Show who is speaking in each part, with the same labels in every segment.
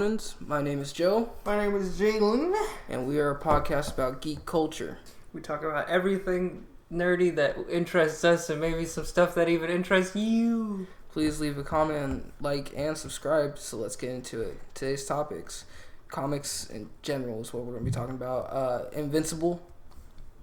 Speaker 1: Ronins. My name is Joe.
Speaker 2: My name is Jalen.
Speaker 1: And we are a podcast about geek culture.
Speaker 3: We talk about everything nerdy that interests us and maybe some stuff that even interests you.
Speaker 1: Please leave a comment, like, and subscribe. So let's get into it. Today's topics. Comics in general is what we're going to be talking about. Invincible.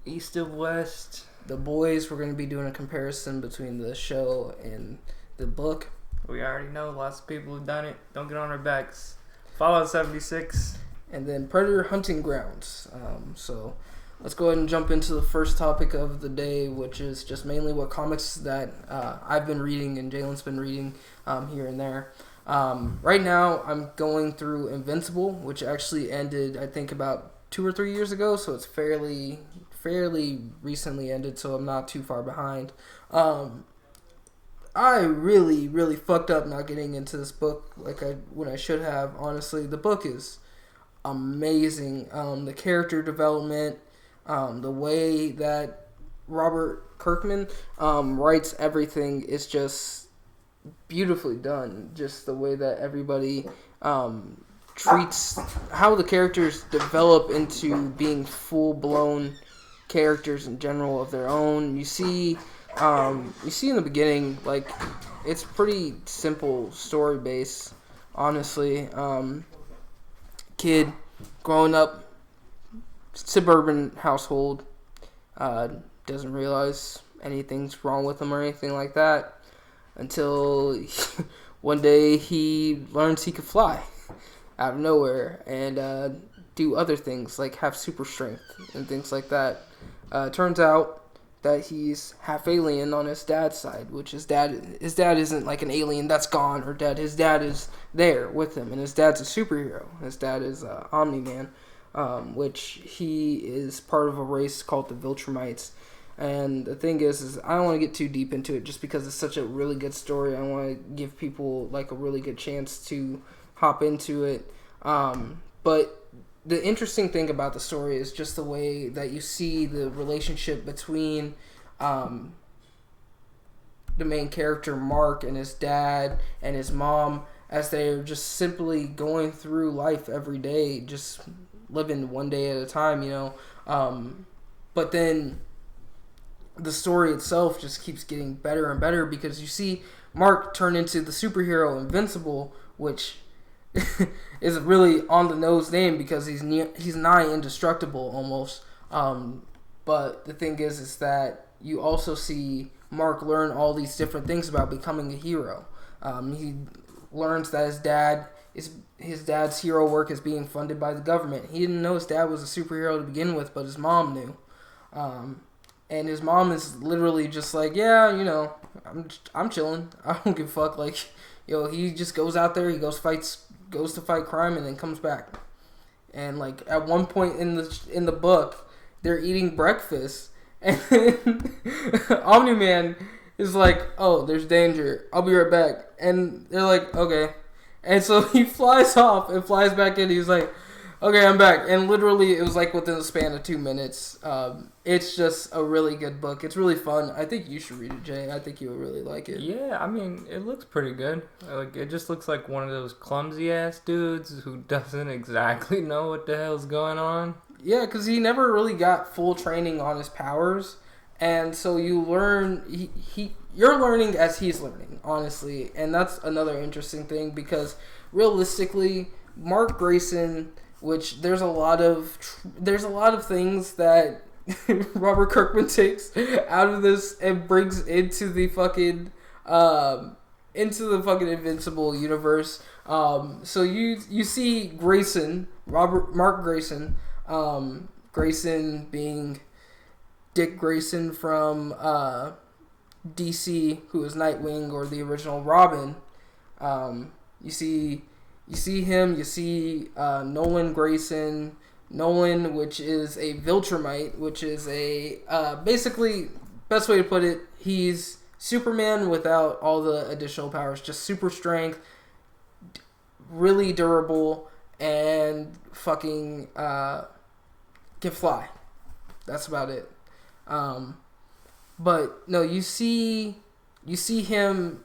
Speaker 3: East of West.
Speaker 1: The Boys. We're going to be doing a comparison between the show and the book.
Speaker 3: We already know lots of people have done it. Don't get on our backs. Fallout 76.
Speaker 1: And then Predator Hunting Grounds. So let's go ahead and jump into the first topic of the day, which is just mainly what comics that I've been reading and Jalen's been reading here and there. Right now, I'm going through Invincible, which actually ended, I think, about 2 or 3 years ago, so it's fairly recently ended, so I'm not too far behind. I really fucked up not getting into this book when I should have. Honestly, the book is amazing. The character development, the way that Robert Kirkman writes everything is just beautifully done. Just the way that everybody treats how the characters develop into being full-blown characters in general of their own. You see in the beginning, like, it's pretty simple story base, honestly. Kid growing up, suburban household, doesn't realize anything's wrong with him or anything like that until one day he learns he could fly out of nowhere and do other things like have super strength and things like that. Turns out that he's half alien on his dad's side, which his dad isn't like an alien that's gone or dead. His dad is there with him, and his dad's a superhero. His dad is Omni-Man, which he is part of a race called the Viltrumites. And the thing is I don't want to get too deep into it just because it's such a really good story. I want to give people like a really good chance to hop into it. But the interesting thing about the story is just the way that you see the relationship between the main character, Mark, and his dad and his mom as they're just simply going through life every day, just living one day at a time, you know. But then the story itself just keeps getting better and better because you see Mark turn into the superhero Invincible, which is a really on the nose name because he's nigh indestructible almost. But the thing is that you also see Mark learn all these different things about becoming a hero. He learns that his dad's hero work is being funded by the government. He didn't know his dad was a superhero to begin with, but his mom knew. And his mom is literally just like, yeah, you know, I'm chilling. I don't give a fuck. Like, he just goes out there, he goes to fight crime, and then comes back. And like at one point in the book, they're eating breakfast, and Omni-Man is like, "Oh, there's danger. I'll be right back." And they're like, "Okay." And so he flies off and flies back in. He's like, "Okay, I'm back." And literally, it was like within the span of 2 minutes. It's just a really good book. It's really fun. I think you should read it, Jay. I think you would really like it.
Speaker 3: Yeah, I mean, it looks pretty good. Like, it just looks like one of those clumsy ass dudes who doesn't exactly know what the hell's going on.
Speaker 1: Yeah, because he never really got full training on his powers, and so you learn. You're learning as he's learning, honestly, and that's another interesting thing because realistically, Mark Grayson. Which there's a lot of things that Robert Kirkman takes out of this and brings into the fucking Invincible universe. So you see Grayson, Mark Grayson, Grayson being Dick Grayson from DC, who is Nightwing or the original Robin. You see him, you see Nolan Grayson. Nolan, which is a Viltrumite, which is basically, best way to put it, he's Superman without all the additional powers. Just super strength, really durable, and fucking can fly. That's about it. But no, you see him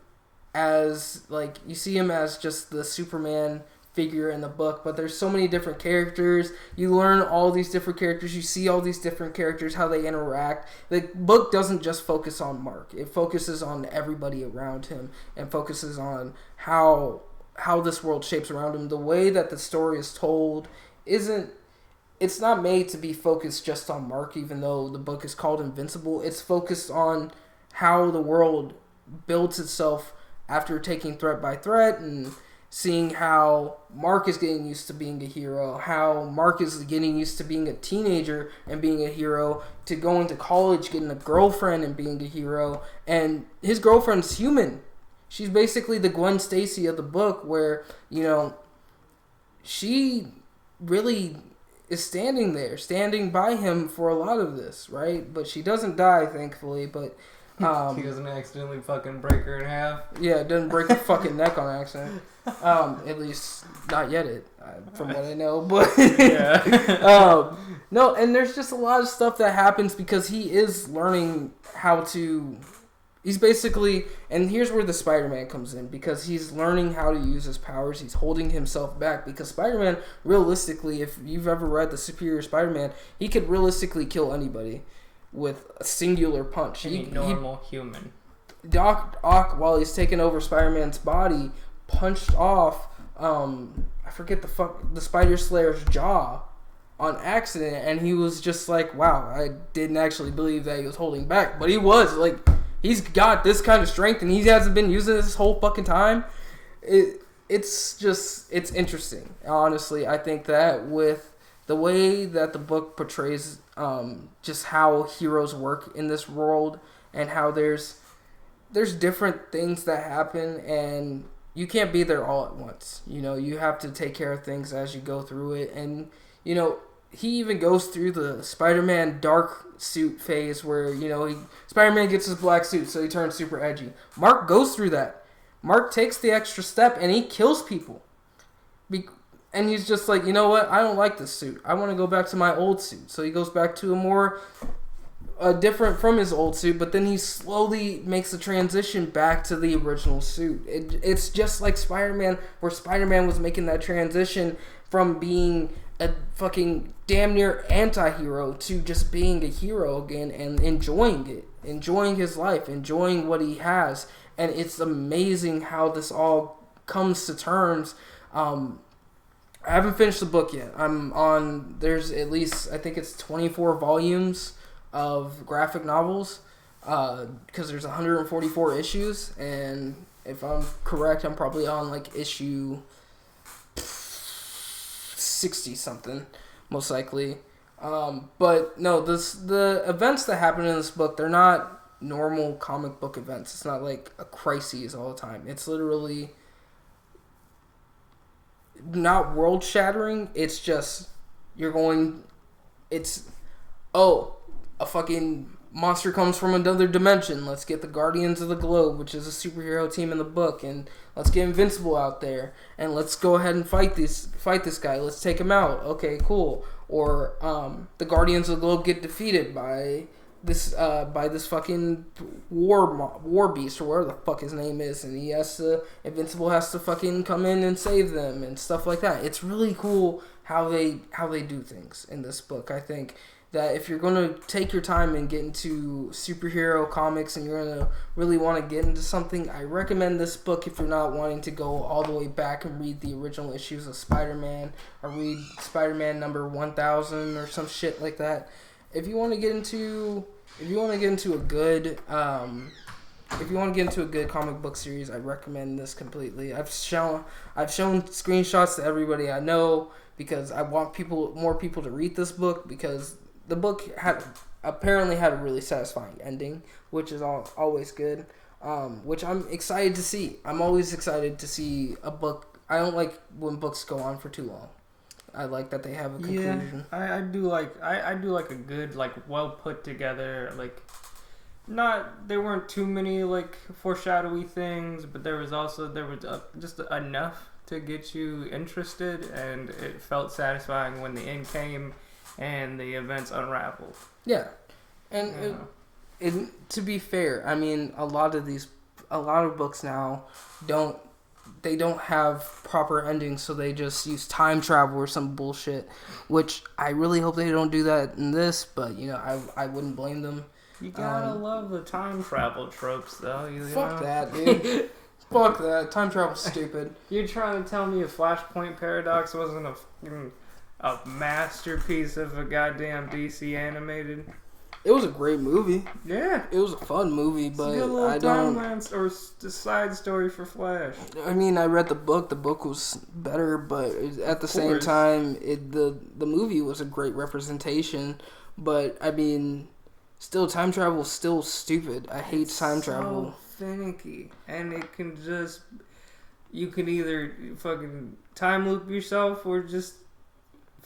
Speaker 1: as just the Superman figure in the book, but there's so many different characters. You learn all these different characters. You see all these different characters, how they interact. The book doesn't just focus on Mark. It focuses on everybody around him and focuses on how this world shapes around him. The way that the story is told it's not made to be focused just on Mark, even though the book is called Invincible. It's focused on how the world builds itself after taking threat by threat, and seeing how Mark is getting used to being a hero, how Mark is getting used to being a teenager and being a hero, to going to college, getting a girlfriend and being a hero. And his girlfriend's human. She's basically the Gwen Stacy of the book, where, she really is standing by him for a lot of this, right? But she doesn't die, thankfully, but
Speaker 3: he doesn't accidentally fucking break her in half.
Speaker 1: Yeah, it doesn't break her fucking neck on accident. At least not yet, from what I know. But
Speaker 3: yeah.
Speaker 1: no, and there's just a lot of stuff that happens because he is learning how to. He's basically, and here's where the Spider-Man comes in, because he's learning how to use his powers. He's holding himself back, because Spider-Man, realistically, if you've ever read the Superior Spider-Man, he could realistically kill anybody with a singular punch.
Speaker 3: Normal human.
Speaker 1: Doc Ock, while he's taking over Spider-Man's body, punched off, I forget the Spider Slayer's jaw on accident, and he was just like, wow, I didn't actually believe that he was holding back, but he was, like, he's got this kind of strength, and he hasn't been using it this whole fucking time. It's interesting, honestly. I think that with the way that the book portrays just how heroes work in this world, and how there's different things that happen, and you can't be there all at once. You have to take care of things as you go through it. And, he even goes through the Spider-Man dark suit phase where, Spider-Man gets his black suit, so he turns super edgy. Mark goes through that. Mark takes the extra step, and he kills people. And he's just like, you know what? I don't like this suit. I want to go back to my old suit. So he goes back to a more different from his old suit, but then he slowly makes the transition back to the original suit. It's just like Spider-Man, where Spider-Man was making that transition from being a fucking damn near anti-hero to just being a hero again and enjoying it, enjoying his life, enjoying what he has. And it's amazing how this all comes to terms. I haven't finished the book yet. There's at least, I think it's 24 volumes of graphic novels, because there's 144 issues, and if I'm correct, I'm probably on like issue 60 something, most likely. But no, the events that happen in this book, they're not normal comic book events. It's not like a crisis all the time. It's literally not world shattering. It's just a fucking monster comes from another dimension. Let's get the Guardians of the Globe, which is a superhero team in the book, and let's get Invincible out there, and let's go ahead and fight this guy. Let's take him out. Okay, cool. Or the Guardians of the Globe get defeated by this fucking war beast, or whatever the fuck his name is, and Invincible has to fucking come in and save them and stuff like that. It's really cool how they do things in this book. I think that if you're going to take your time and get into superhero comics, and you're going to really want to get into something, I recommend this book if you're not wanting to go all the way back and read the original issues of Spider-Man, or read Spider-Man number 1000 or some shit like that. If you want to get into a good comic book series, I recommend this completely. I've shown screenshots to everybody I know, because I want more people to read this book, because the book apparently had a really satisfying ending, which is always good, which I'm excited to see. I'm always excited to see a book. I don't like when books go on for too long. I like that they have a conclusion.
Speaker 3: Yeah, I do like a good, like, well put together, like, there weren't too many like foreshadowy things, but there was just enough to get you interested, and it felt satisfying when the end came and the events unraveled.
Speaker 1: Yeah, and to be fair, I mean, a lot of books now don't they don't have proper endings, so they just use time travel or some bullshit. Which I really hope they don't do that in this, but you know, I wouldn't blame them.
Speaker 3: You gotta love the time travel tropes, though.
Speaker 1: Fuck that, dude. Fuck that. Time travel's stupid.
Speaker 3: You're trying to tell me a Flashpoint Paradox wasn't a masterpiece of a goddamn DC animated?
Speaker 1: It was a great movie.
Speaker 3: Yeah.
Speaker 1: It was a fun movie, but I don't...
Speaker 3: timeline or side story for Flash.
Speaker 1: I mean, I read the book. The book was better, but at the same time, the movie was a great representation. But, I mean, still, time travel is still stupid. I hate time travel.
Speaker 3: Finicky, and it can just... You can either fucking time loop yourself or just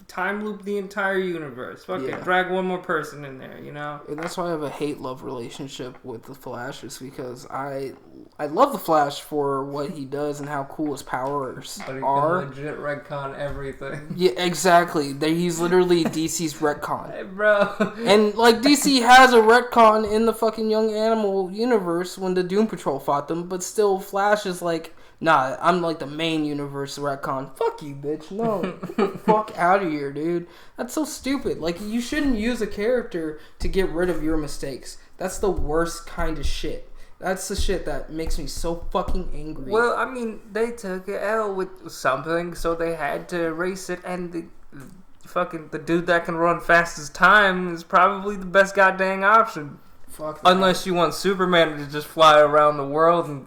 Speaker 3: time loop the entire universe. Fuck it, drag one more person in there, you know?
Speaker 1: And that's why I have a hate-love relationship with the Flash, is because I love the Flash for what he does and how cool his powers
Speaker 3: but he
Speaker 1: are.
Speaker 3: Can legit retcon everything.
Speaker 1: Yeah, exactly. He's literally DC's retcon.
Speaker 3: Hey, bro.
Speaker 1: And, like, DC has a retcon in the fucking Young Animal universe when the Doom Patrol fought them, but still Flash is like, nah, I'm like the main universe retcon. Fuck you, bitch. No. Get the fuck out of here, dude. That's so stupid. Like, you shouldn't use a character to get rid of your mistakes. That's the worst kind of shit. That's the shit that makes me so fucking angry.
Speaker 3: Well, I mean, they took an L with something, so they had to erase it, and the dude that can run fast as time is probably the best goddamn option.
Speaker 1: Fuck that.
Speaker 3: Unless you want Superman to just fly around the world and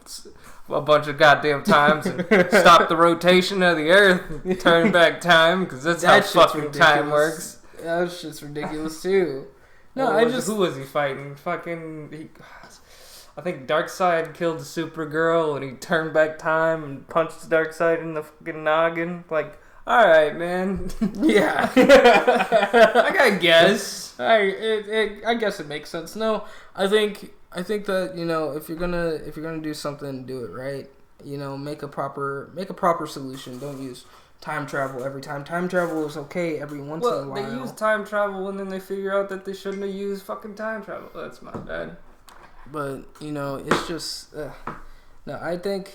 Speaker 3: a bunch of goddamn times and stop the rotation of the Earth and turn back time, because that's how fucking ridiculous. Time works.
Speaker 1: That shit's ridiculous too. No,
Speaker 3: who was he fighting? I think Darkseid killed Supergirl and he turned back time and punched Darkseid in the fucking noggin. Like, alright, man.
Speaker 1: Yeah.
Speaker 3: I gotta guess.
Speaker 1: I guess it makes sense. No, I think that, you know, if you're gonna do something, do it right. You know, make a proper solution. Don't use time travel every time. Time travel is okay every once in a while.
Speaker 3: They use time travel and then they figure out that they shouldn't have used fucking time travel. That's my bad.
Speaker 1: But, you know, it's just no, I think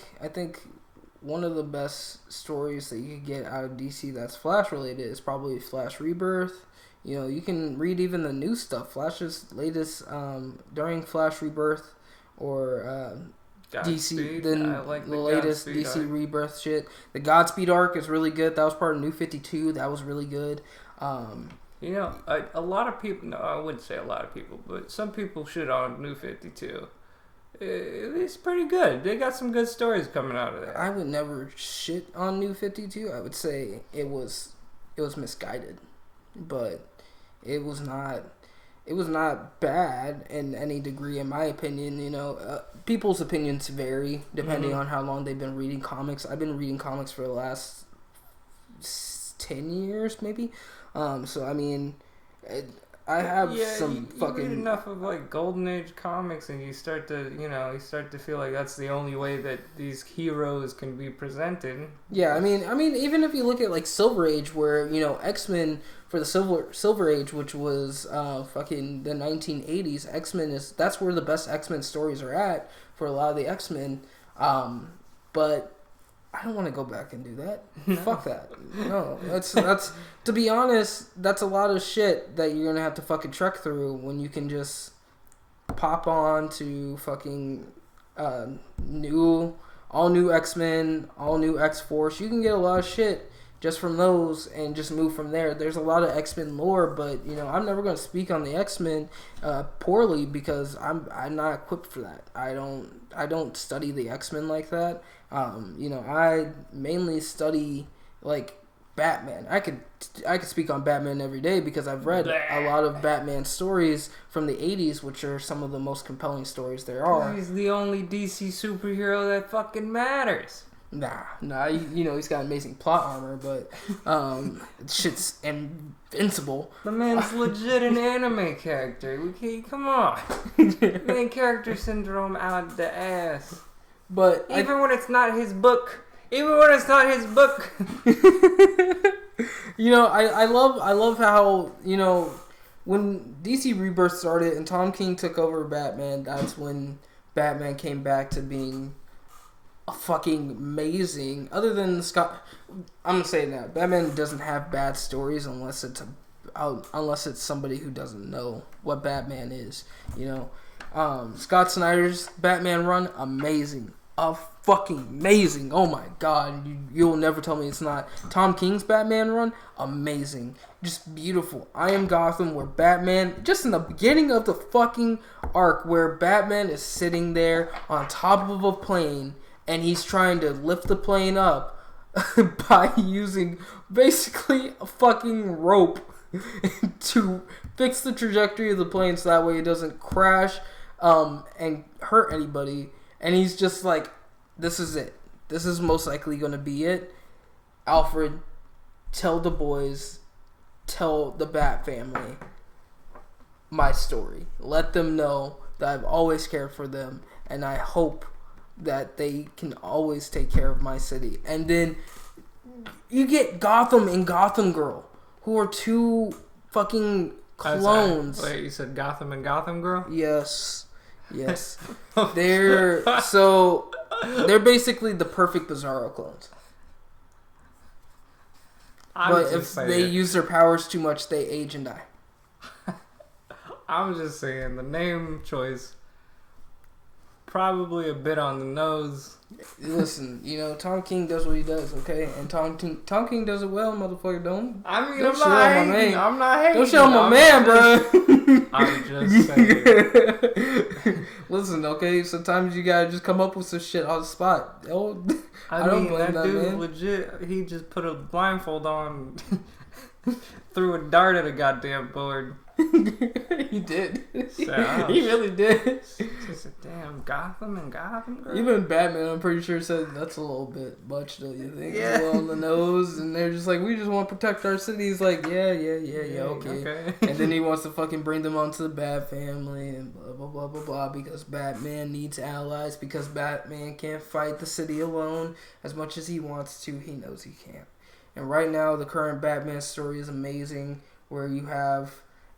Speaker 1: one of the best stories that you could get out of DC that's Flash related is probably Flash Rebirth. You know, you can read even the new stuff. Flash's latest during Flash Rebirth or DC, the latest Godspeed DC arc. Rebirth shit. The Godspeed arc is really good. That was part of New 52. That was really good.
Speaker 3: You know, a lot of people, no, I wouldn't say a lot of people, but some people shit on New 52. It's pretty good. They got some good stories coming out of that.
Speaker 1: I would never shit on New 52. I would say it was misguided, but it was not bad in any degree, in my opinion. You know, people's opinions vary depending on how long they've been reading comics. I've been reading comics for the last 10 years, maybe. So I mean, I have some fucking...
Speaker 3: You read enough of like Golden Age comics, and you start to feel like that's the only way that these heroes can be presented.
Speaker 1: Yeah, I mean, even if you look at like Silver Age, where, you know, X-Men for the Silver Age, which was fucking the 1980s, X-Men that's where the best X-Men stories are at for a lot of the X-Men. But I don't want to go back and do that. Fuck that. No, that's to be honest, that's a lot of shit that you're gonna have to fucking trek through when you can just pop on to fucking all new X-Men, all new X-Force. You can get a lot of shit just from those and just move from there. There's a lot of X-Men lore, but, you know, I'm never gonna speak on the X-Men poorly because I'm not equipped for that. I don't study the X-Men like that. You know, I mainly study like Batman. I could speak on Batman every day because I've read a lot of Batman stories from the 80s, which are some of the most compelling stories there are.
Speaker 3: He's the only DC superhero that fucking matters.
Speaker 1: Nah, you know, he's got amazing plot armor, but shit's invincible.
Speaker 3: The man's legit an anime character. Come on. Main character syndrome out the ass.
Speaker 1: But
Speaker 3: even when it's not his book. You
Speaker 1: know, I love how, you know, when DC Rebirth started and Tom King took over Batman, that's when Batman came back to being fucking amazing. Other than Scott, I'm gonna say that Batman doesn't have bad stories unless it's somebody who doesn't know what Batman is. Scott Snyder's Batman run, amazing. Fucking amazing. Oh my god. You'll never tell me it's not. Tom King's Batman run, amazing. Just beautiful. I Am Gotham, where Batman, just in the beginning of the fucking arc, where Batman is sitting there on top of a plane and he's trying to lift the plane up by using basically a fucking rope to fix the trajectory of the plane so that way it doesn't crash and hurt anybody. And he's just like, this is it. This is most likely going to be it. Alfred, tell the boys, tell the Bat family my story. Let them know that I've always cared for them, and I hope that they can always take care of my city. And then you get Gotham and Gotham Girl, who are two fucking clones.
Speaker 3: Wait, you said Gotham and Gotham Girl?
Speaker 1: Yes. They're basically the perfect Bizarro clones. But if they use their powers too much, they age and die.
Speaker 3: I'm just saying, the name choice probably a bit on the nose.
Speaker 1: Listen, Tom King does what he does, okay? And Tom King does it well, motherfucker. Don't
Speaker 3: I'm not hating.
Speaker 1: Don't show my man, bro.
Speaker 3: I'm just saying.
Speaker 1: Listen, okay? Sometimes you gotta just come up with some shit on the spot. I don't blame that dude. Man.
Speaker 3: Legit, he just put a blindfold on, threw a dart at a goddamn board.
Speaker 1: He did.
Speaker 3: So,
Speaker 1: he really did.
Speaker 3: Just a damn Gotham and Gotham Girl.
Speaker 1: Even Batman, I'm pretty sure, said that's a little bit much, don't you think?
Speaker 3: Yeah.
Speaker 1: It's a little on the nose, and they're just like, we just want to protect our city. He's like, yeah, okay. And then he wants to fucking bring them onto the Bat family and blah, blah, blah, blah, blah, because Batman needs allies, because Batman can't fight the city alone as much as he wants to. He knows he can't. And right now, the current Batman story is amazing, where you have...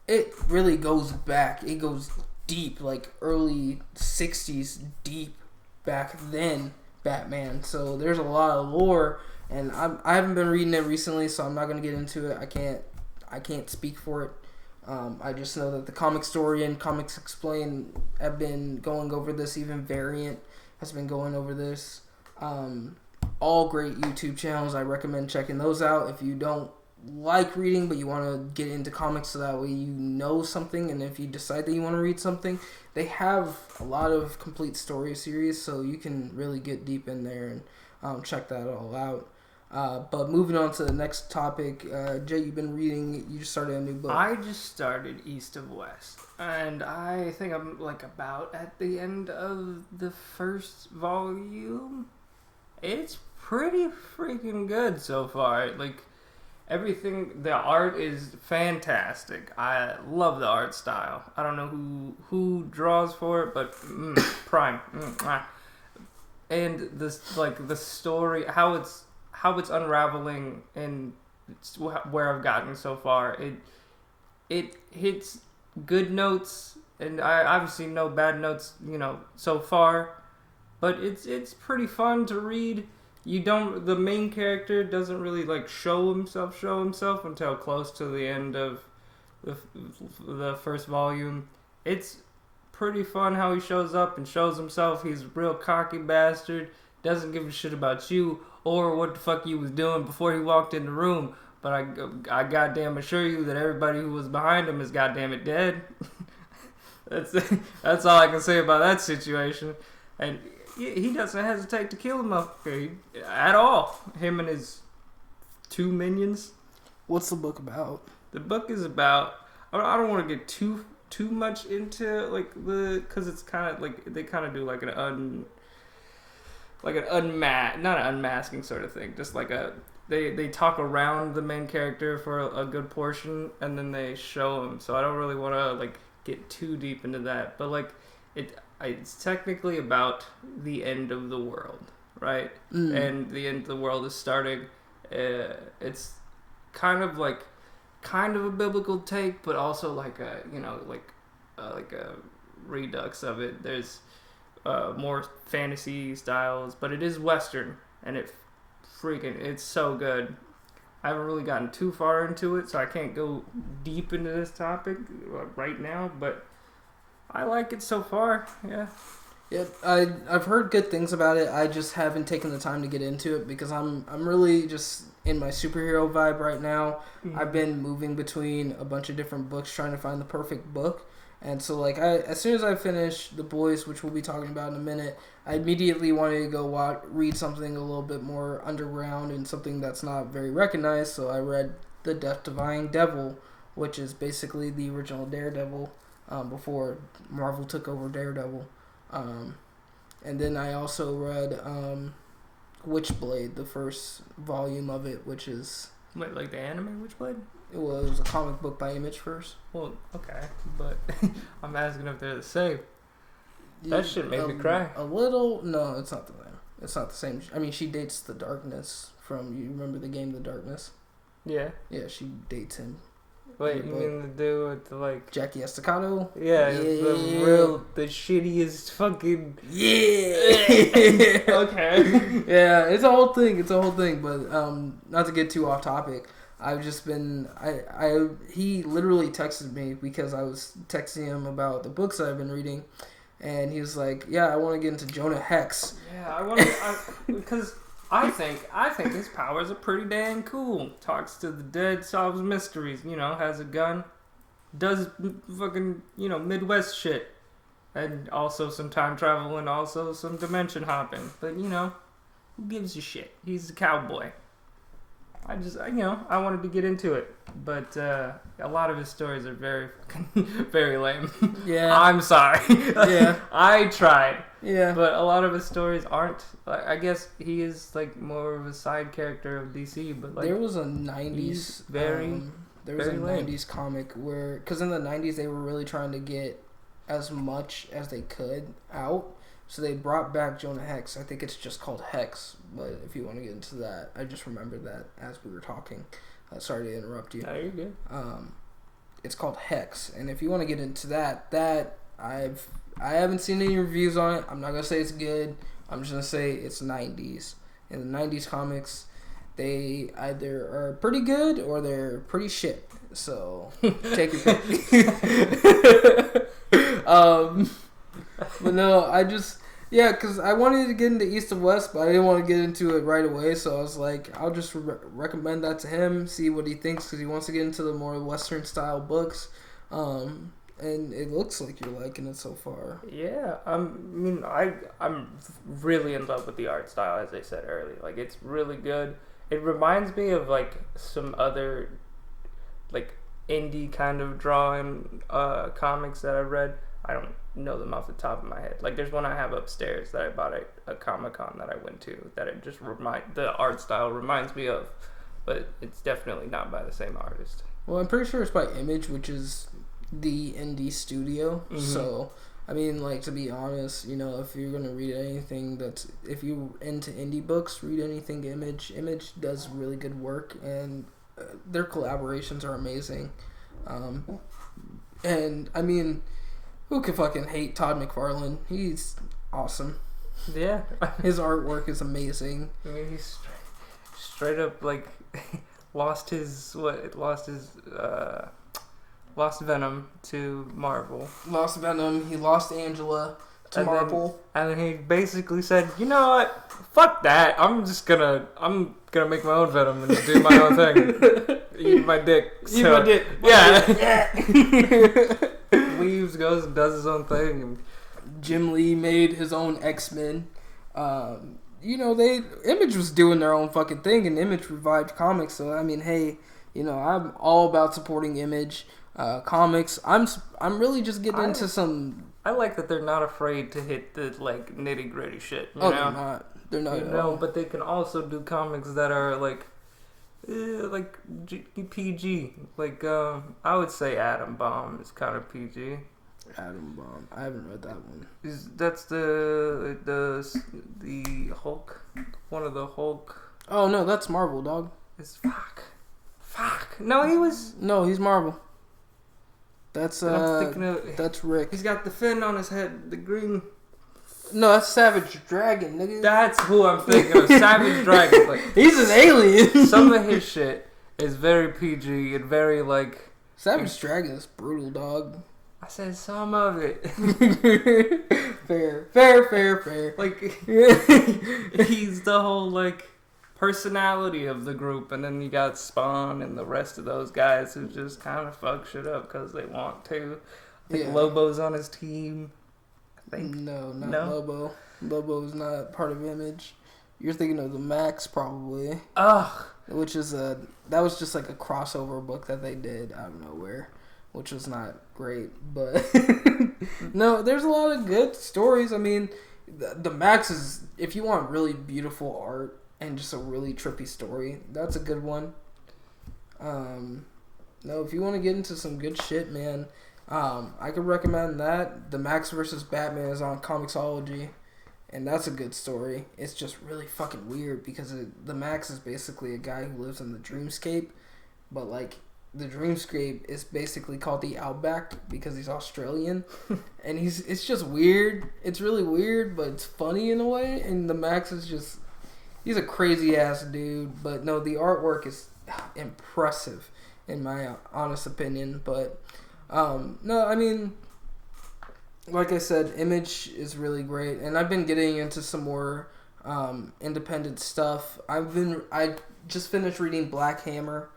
Speaker 1: It really goes back. It goes deep, like early 60s, deep back then Batman. So there's a lot of lore, and I haven't been reading it recently, so I'm not going to get into it. I can't speak for it. I just know that the Comic Story and Comics Explained have been going over this. Even Variant has been going over this. All great YouTube channels. I recommend checking those out if you don't like reading but you want to get into comics, so that way you know something, and if you decide that you want to read something, they have a lot of complete story series, so you can really get deep in there and check that all out. But moving on to the next topic, Jay, you've been reading, you just started a new book.
Speaker 3: I just started East of West, and I think I'm like about at the end of the first volume. It's pretty freaking good so far. Like, everything, the art is fantastic. I love the art style. I don't know who draws for it, but Prime. And this, like, the story, how it's unraveling, and where I've gotten so far. It hits good notes, and I obviously no bad notes, so far. But it's pretty fun to read. The main character doesn't really like show himself until close to the end of the first volume. It's pretty fun how he shows up and shows himself. He's a real cocky bastard, doesn't give a shit about you or what the fuck you was doing before he walked in the room. But I goddamn assure you that everybody who was behind him is goddamn it dead. That's all I can say about that situation. And he doesn't hesitate to kill him at all. Him and his two minions.
Speaker 1: What's the book about?
Speaker 3: The book is about... I don't want to get too much into like because it's kind of like they kind of do like not an unmasking sort of thing. Just like they talk around the main character for a good portion, and then they show him. So I don't really want to like get too deep into that. But like it's technically about the end of the world, right? And the end of the world is starting. It's kind of a biblical take, but also like a like a redux of it. There's more fantasy styles, but it is Western, and it's so good. I haven't really gotten too far into it, so I can't go deep into this topic right now, but I like it so far, yeah.
Speaker 1: Yeah, I've heard good things about it. I just haven't taken the time to get into it because I'm really just in my superhero vibe right now. Mm-hmm. I've been moving between a bunch of different books trying to find the perfect book. And so, like, as soon as I finish The Boys, which we'll be talking about in a minute, I immediately wanted to go read something a little bit more underground and something that's not very recognized. So I read The Death-Defying Devil, which is basically the original Daredevil before Marvel took over Daredevil. And then I also read Witchblade, the first volume of it, which is...
Speaker 3: Wait, like the anime Witchblade?
Speaker 1: It was a comic book by Image first.
Speaker 3: Well, okay, but I'm asking if they're the same. That shit made me cry.
Speaker 1: A little? No, it's not the same. It's not the same. I mean, she dates the Darkness from... You remember the game The Darkness?
Speaker 3: Yeah.
Speaker 1: Yeah, she dates him.
Speaker 3: Wait, you mean the dude with the, like...
Speaker 1: Jackie Estacado?
Speaker 3: Yeah, the shittiest fucking...
Speaker 1: Yeah!
Speaker 3: Okay.
Speaker 1: Yeah, it's a whole thing. But not to get too off topic, I've just been... He literally texted me because I was texting him about the books that I've been reading. And he was like, yeah, I want to get into Jonah Hex.
Speaker 3: Yeah, I want to... Because... I think his powers are pretty dang cool. Talks to the dead, solves mysteries, has a gun, does fucking, Midwest shit. And also some time travel and also some dimension hopping. But, who gives a shit? He's a cowboy. I wanted to get into it. But a lot of his stories are very, very lame.
Speaker 1: Yeah.
Speaker 3: I'm sorry.
Speaker 1: Yeah.
Speaker 3: I tried.
Speaker 1: Yeah.
Speaker 3: But a lot of his stories aren't. I guess he is like more of a side character of DC. But like
Speaker 1: there was a '90s '90s comic where, because in the '90s they were really trying to get as much as they could out, so they brought back Jonah Hex. I think it's just called Hex. But if you want to get into that, I just remembered that as we were talking. Sorry to interrupt you.
Speaker 3: No, you're good.
Speaker 1: It's called Hex, and if you want to get into that I haven't seen any reviews on it. I'm not gonna say it's good. I'm just gonna say it's '90s. In the '90s comics, they either are pretty good or they're pretty shit. So take your pick. But no, because I wanted to get into East of West, but I didn't want to get into it right away. So I was like, I'll just recommend that to him, see what he thinks, because he wants to get into the more Western style books. And it looks like you're liking it so far.
Speaker 3: Yeah, I'm really in love with the art style, as I said earlier. Like, it's really good. It reminds me of like some other like indie kind of drawing comics that I read. I don't know them off the top of my head. Like, there's one I have upstairs that I bought at a Comic-Con that I went to that it just the art style reminds me of, but it's definitely not by the same artist. Well,
Speaker 1: I'm pretty sure it's by Image, which is the indie studio. Mm-hmm. So, I mean, like, to be honest, if you're going to read anything if you're into indie books, read anything Image. Image does really good work, and their collaborations are amazing. And, I mean, who could fucking hate Todd McFarlane? He's awesome.
Speaker 3: Yeah.
Speaker 1: His artwork is amazing.
Speaker 3: I mean, he's straight up, like, lost Venom to Marvel.
Speaker 1: Lost Venom. He lost Angela to Marvel.
Speaker 3: And then he basically said, you know what? Fuck that. I'm gonna make my own Venom and do my own thing. Eat my dick.
Speaker 1: Eat my dick.
Speaker 3: Yeah. Leaves, goes and does his own thing. And
Speaker 1: Jim Lee made his own X-Men. Image was doing their own fucking thing, and Image revived comics. So I mean, hey, I'm all about supporting Image comics. I'm really just getting into some.
Speaker 3: I like that they're not afraid to hit the like nitty gritty shit. You know?
Speaker 1: They're not. They're not. At all.
Speaker 3: But they can also do comics that are like PG. Like I would say Atom Bomb is kind of PG.
Speaker 1: Atom Bomb. I haven't read that one.
Speaker 3: That's the Hulk. One of the Hulk.
Speaker 1: Oh no, that's Marvel, dog.
Speaker 3: It's fuck. No,
Speaker 1: he's Marvel. That's
Speaker 3: I'm thinking of,
Speaker 1: that's Rick.
Speaker 3: He's got the fin on his head, the green.
Speaker 1: No, that's Savage Dragon, nigga.
Speaker 3: That's who I'm thinking of. Savage Dragon. Like,
Speaker 1: he's an alien.
Speaker 3: Some of his shit is very PG and very like.
Speaker 1: Savage Dragon is brutal, dog.
Speaker 3: I said some of it.
Speaker 1: Fair.
Speaker 3: Like, he's the whole like personality of the group, and then you got Spawn and the rest of those guys who just kind of fuck shit up because they want to. I think Lobo's on his team. I think.
Speaker 1: No, Lobo. Lobo is not part of Image. You're thinking of the Max, probably.
Speaker 3: Ugh.
Speaker 1: Which is that was just like a crossover book that they did out of nowhere, which was not great. But no, there's a lot of good stories. I mean, the Max is, if you want really beautiful art and just a really trippy story, that's a good one. No, if you want to get into some good shit, man, I could recommend that. The Max versus Batman is on Comixology. And that's a good story. It's just really fucking weird because the Max is basically a guy who lives in the dreamscape. But, like, the dreamscape is basically called the Outback because he's Australian. And it's just weird. It's really weird, but it's funny in a way. And the Max is just... He's a crazy-ass dude. But, no, the artwork is impressive in my honest opinion. But, no, I mean... Like I said, Image is really great, and I've been getting into some more independent stuff. I just finished reading Black Hammer,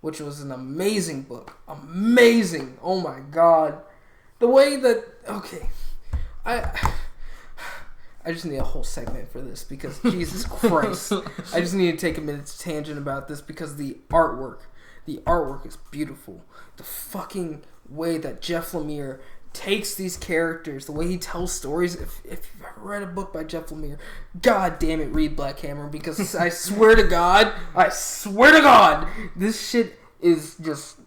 Speaker 1: which was an amazing book. Amazing! Oh my god, the way that I just need a whole segment for this because Jesus Christ, I just need to take a minute's tangent about this because the artwork is beautiful. The fucking way that Jeff Lemire takes these characters, the way he tells stories. If you've ever read a book by Jeff Lemire, god damn it, read Black Hammer, because I swear to God, this shit is just,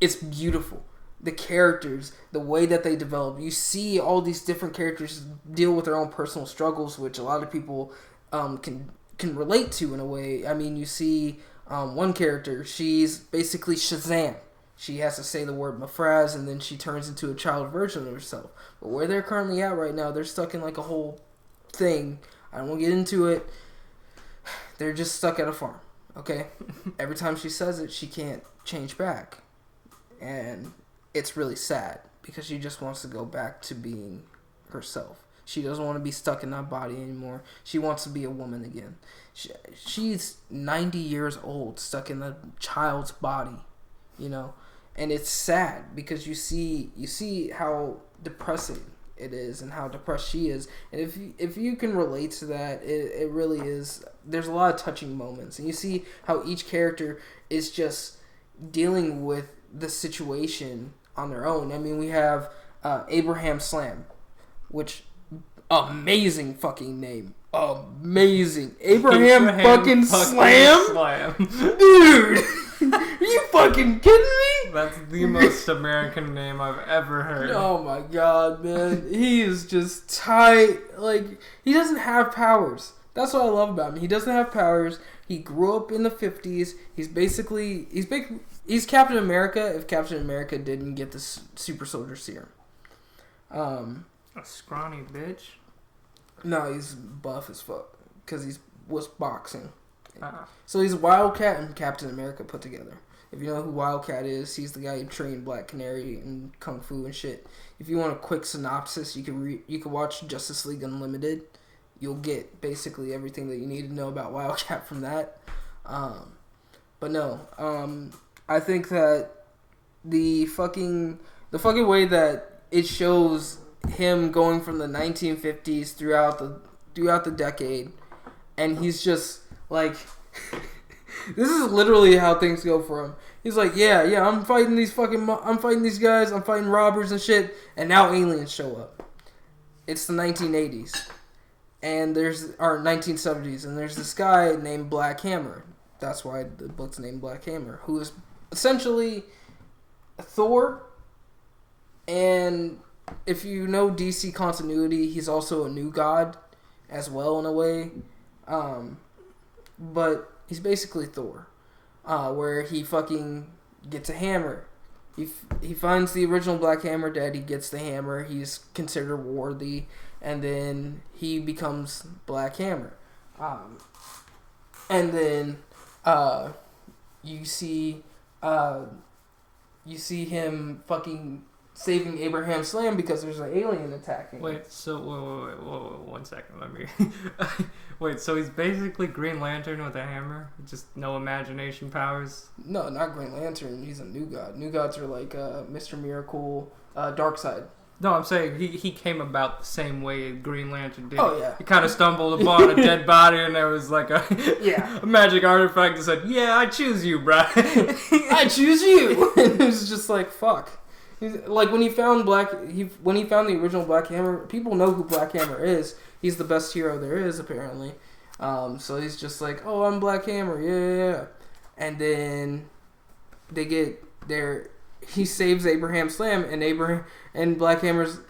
Speaker 1: it's beautiful. The characters, the way that they develop, you see all these different characters deal with their own personal struggles, which a lot of people can relate to in a way. I mean, you see one character, she's basically Shazam. She has to say the word Mafraz, and then she turns into a child version of herself. But where they're currently at right now, they're stuck in like a whole thing. I don't want to get into it. They're just stuck at a farm, okay? Every time she says it, she can't change back. And it's really sad, because she just wants to go back to being herself. She doesn't want to be stuck in that body anymore. She wants to be a woman again. She's 90 years old, stuck in the child's body, you know? And it's sad because you see how depressing it is and how depressed she is. And if you can relate to that, it really is. There's a lot of touching moments. And you see how each character is just dealing with the situation on their own. I mean, we have Abraham Slam, which amazing fucking name. Amazing. Abraham fucking Slam? Dude! Are you fucking kidding me?
Speaker 3: That's the most American name I've ever heard.
Speaker 1: Oh my god, man. He is just tight. Like, he doesn't have powers. That's what I love about him. He doesn't have powers. He grew up in the 50s. He's Captain America if Captain America didn't get the super soldier serum.
Speaker 3: A scrawny bitch?
Speaker 1: No, he's buff as fuck. Because he was boxing.
Speaker 3: Uh-huh.
Speaker 1: So he's Wildcat and Captain America put together. If you know who Wildcat is, he's the guy who trained Black Canary and Kung Fu and shit. If you want a quick synopsis, you can watch Justice League Unlimited. You'll get basically everything that you need to know about Wildcat from that. But no, I think that the fucking way that it shows him going from the 1950s throughout the decade, and he's just like, this is literally how things go for him. He's like, yeah, I'm fighting these guys, I'm fighting robbers and shit, and now aliens show up. It's the 1980s, and 1970s, and there's this guy named Black Hammer. That's why the book's named Black Hammer, who is essentially Thor, and if you know DC continuity, he's also a new god as well in a way. But he's basically Thor, where he fucking gets a hammer, he finds the original Black Hammer dead. He gets the hammer. He's considered worthy, and then he becomes Black Hammer. And then you see him fucking saving Abraham Slam because there's an alien attacking.
Speaker 3: Wait, so wait, 1 second. Let me. Wait, so he's basically Green Lantern with a hammer, just no imagination powers.
Speaker 1: No, not Green Lantern. He's a new god. New gods are like Mr. Miracle, Darkseid.
Speaker 3: No, I'm saying he came about the same way Green Lantern did.
Speaker 1: Oh, yeah.
Speaker 3: He kind of stumbled upon a dead body, and there was like a magic artifact that said, "Yeah, I choose you, bruh."
Speaker 1: I choose you. And it was just like, fuck. Like when he found the original Black Hammer, people know who Black Hammer is. He's the best hero there is, apparently. So he's just like, oh, I'm Black Hammer, yeah. And then they get there. He saves Abraham Slam, and Abraham's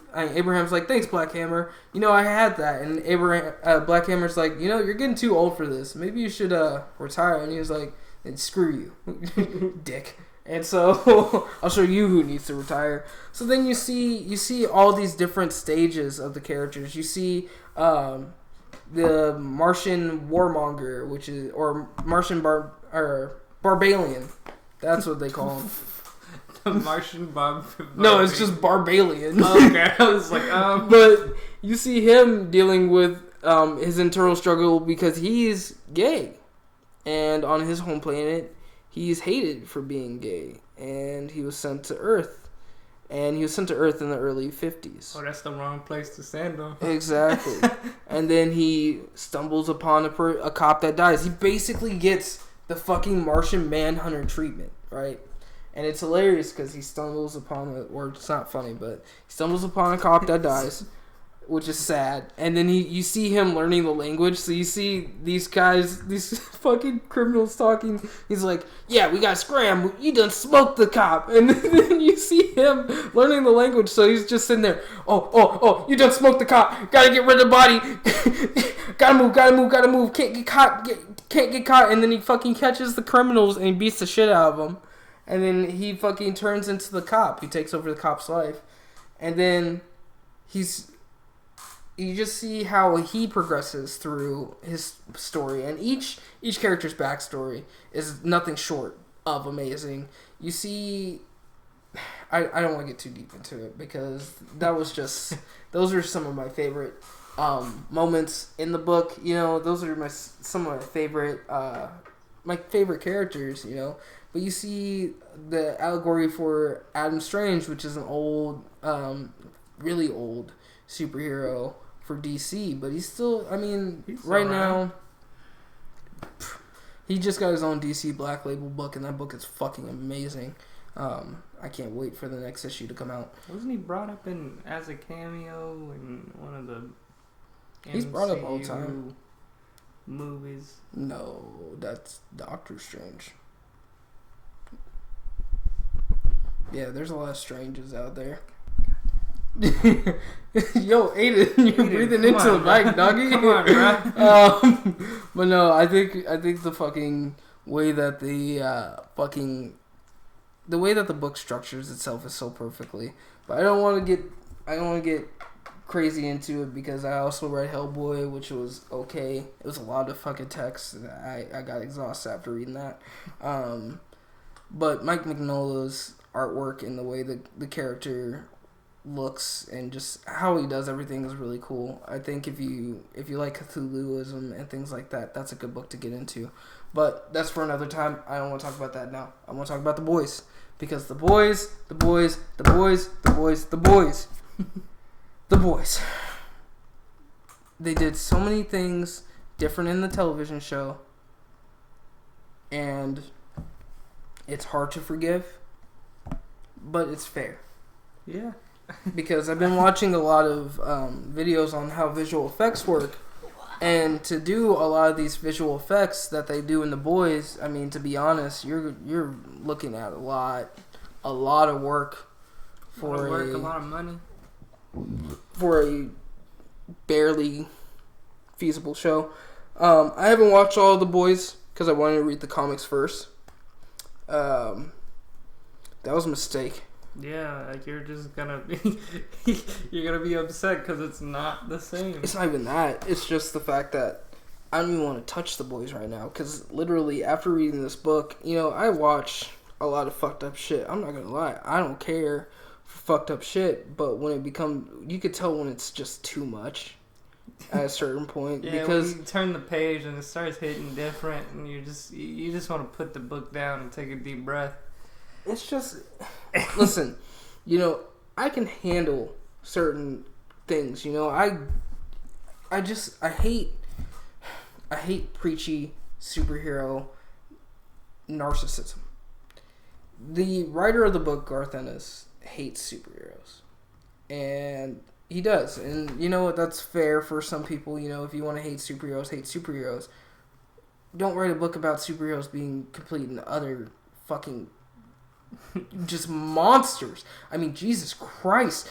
Speaker 1: like, thanks, Black Hammer. You know, I had that. And Black Hammer's like, you know, you're getting too old for this. Maybe you should retire. And he was like, then screw you, dick. And so I'll show you who needs to retire. So then you see all these different stages of the characters. You see the Martian Warmonger, or Martian Barbalian. That's what they call him.
Speaker 3: The Martian
Speaker 1: No, it's just Barbalian.
Speaker 3: Okay, I was like,
Speaker 1: But you see him dealing with his internal struggle because he's gay, and on his home planet, he's hated for being gay, and he was sent to Earth. And he was sent to Earth in the early 50s.
Speaker 3: Oh, that's the wrong place to send him.
Speaker 1: Exactly. And then he stumbles upon a cop that dies. He basically gets the fucking Martian Manhunter treatment, right? And it's hilarious because he stumbles upon or it's not funny, but he stumbles upon a cop that dies, which is sad. And then you see him learning the language. So you see these guys, these fucking criminals talking. He's like, yeah, we got scram. You done smoked the cop. And then you see him learning the language. So he's just sitting there. Oh, you done smoked the cop. Gotta get rid of the body. gotta move. Can't get caught. And then he fucking catches the criminals and he beats the shit out of them. And then he fucking turns into the cop. He takes over the cop's life. And then you just see how he progresses through his story, and each character's backstory is nothing short of amazing. You see, I don't want to get too deep into it because those are some of my favorite moments in the book. You know, those are some of my favorite characters. You know, but you see the allegory for Adam Strange, which is an old, really old superhero for DC, but he's still, right now, he just got his own DC Black Label book, and that book is fucking amazing. I can't wait for the next issue to come out.
Speaker 3: Wasn't he brought up as a cameo in one of the
Speaker 1: He's brought up all the time.
Speaker 3: Movies?
Speaker 1: No, that's Doctor Strange. Yeah, there's a lot of Stranges out there. Yo, Aiden, you're breathing into the mic, doggy.
Speaker 3: Come on, bro.
Speaker 1: But no, I think the fucking way that the book structures itself is so perfectly. But I don't want to get crazy into it because I also read Hellboy, which was okay. It was a lot of fucking text. I got exhausted after reading that. But Mike Mignola's artwork and the way the character looks and just how he does everything is really cool. I think if you like Cthulhuism and things like that, that's a good book to get into. But that's for another time. I don't want to talk about that now. I want to talk about The Boys. Because The Boys. They did so many things different in the television show. And it's hard to forgive. But it's fair.
Speaker 3: Yeah.
Speaker 1: Because I've been watching a lot of videos on how visual effects work, and to do a lot of these visual effects that they do in The Boys, I mean, to be honest, you're looking at a lot of work for
Speaker 3: a lot of money
Speaker 1: for a barely feasible show. I haven't watched all of The Boys because I wanted to read the comics first. That was a mistake.
Speaker 3: Yeah, like you're just gonna be you're gonna be upset because it's not the same.
Speaker 1: It's not even that. It's just the fact that I don't even want to touch the boys right now. Because literally, after reading this book, I watch a lot of fucked up shit. I'm not gonna lie. I don't care for fucked up shit. But when it becomes, you could tell when it's just too much at a certain point.
Speaker 3: Yeah,
Speaker 1: because
Speaker 3: when you turn the page and it starts hitting different, and you just want to put the book down and take a deep breath.
Speaker 1: It's just, listen, I can handle certain things. I hate preachy superhero narcissism. The writer of the book, Garth Ennis, hates superheroes. And he does. And you know what? That's fair for some people. If you want to hate superheroes. Don't write a book about superheroes being complete and utter fucking just monsters. I mean, Jesus Christ.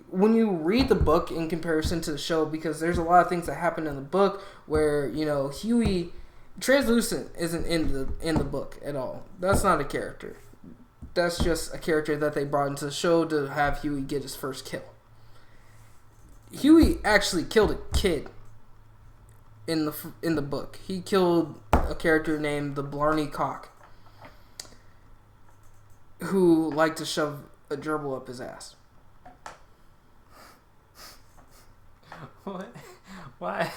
Speaker 1: When you read the book in comparison to the show, because there's a lot of things that happen in the book where, Huey Translucent isn't in the book at all. That's not a character. That's just a character that they brought into the show to have Huey get his first kill. Huey actually killed a kid in the book. He killed a character named the Blarney Cock, who liked to shove a gerbil up his ass.
Speaker 3: What? Why?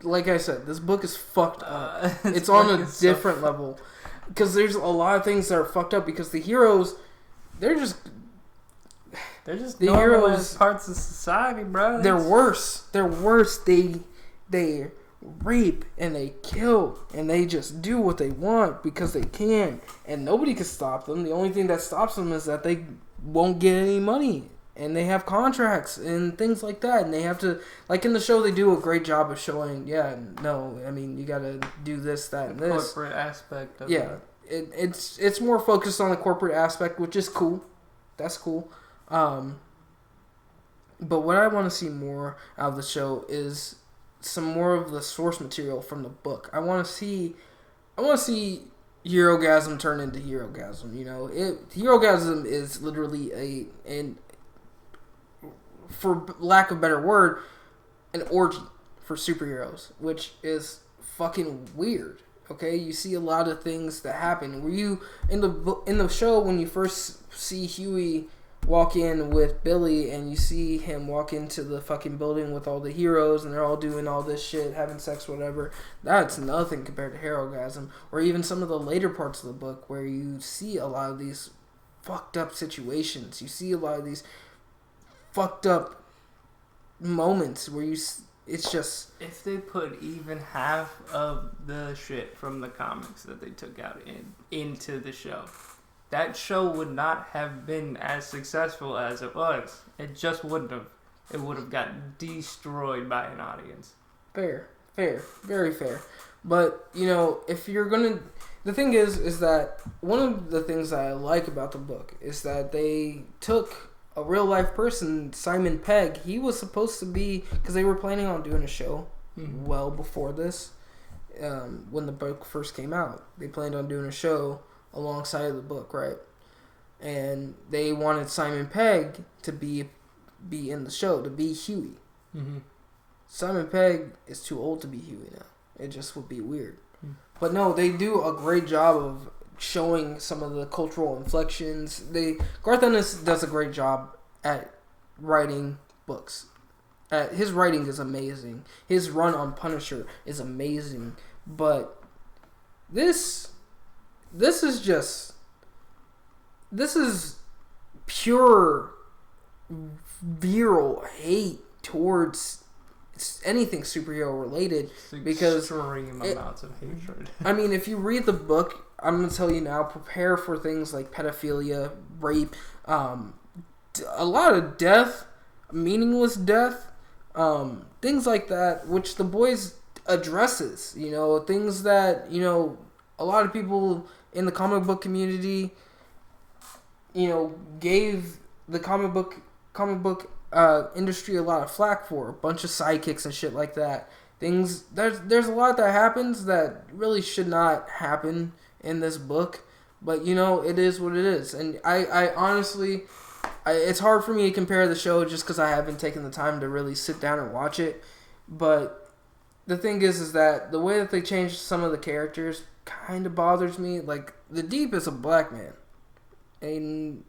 Speaker 1: Like I said, this book is fucked up. It's on a different level. Because there's a lot of things that are fucked up because the heroes, they're just
Speaker 3: the heroes parts of society, bro.
Speaker 1: They're worse. They rape and they kill and they just do what they want because they can, and nobody can stop them. The only thing that stops them is that they won't get any money, and they have contracts and things like that, and they have to, like in the show, they do a great job of showing, you gotta do this, that, and this
Speaker 3: corporate aspect of
Speaker 1: it's more focused on the corporate aspect, which is cool. That's cool. But what I want to see more out of the show is some more of the source material from the book. I want to see Herogasm turn into Herogasm. Herogasm is literally for lack of a better word, an orgy for superheroes, which is fucking weird. Okay, you see a lot of things that happen. Were you in the show when you first see Huey walk in with Billy and you see him walk into the fucking building with all the heroes and they're all doing all this shit, having sex, whatever? That's nothing compared to Herogasm. Or even some of the later parts of the book where you see a lot of these fucked up situations. You see a lot of these fucked up moments where it's just...
Speaker 3: If they put even half of the shit from the comics that they took out into the show, that show would not have been as successful as it was. It just wouldn't have. It would have gotten destroyed by an audience.
Speaker 1: Fair. Very fair. But, if you're going to... The thing is that one of the things that I like about the book is that they took a real life person, Simon Pegg. He was supposed to be... Because they were planning on doing a show well before this. When the book first came out. They planned on doing a show alongside of the book, right? And they wanted Simon Pegg to be in the show, to be Huey.
Speaker 3: Mm-hmm.
Speaker 1: Simon Pegg is too old to be Huey now. It just would be weird. But no, they do a great job of showing some of the cultural inflections. Garth Ennis does a great job at writing books. His writing is amazing. His run on Punisher is amazing. But this is pure virile hate towards anything superhero related, because
Speaker 3: extreme amounts of hatred.
Speaker 1: I mean, if you read the book, I'm going to tell you now, prepare for things like pedophilia, rape, a lot of death, meaningless death, things like that, which the boys addresses, things that, a lot of people in the comic book community, gave the comic book industry a lot of flack for, a bunch of sidekicks and shit like that. There's a lot that happens that really should not happen in this book, But, you know, it is what it is. And I honestly, it's hard for me to compare the show just because I haven't taken the time to really sit down and watch it. But the thing is that the way that they changed some of the characters kind of bothers me. Like, the Deep is a black man. And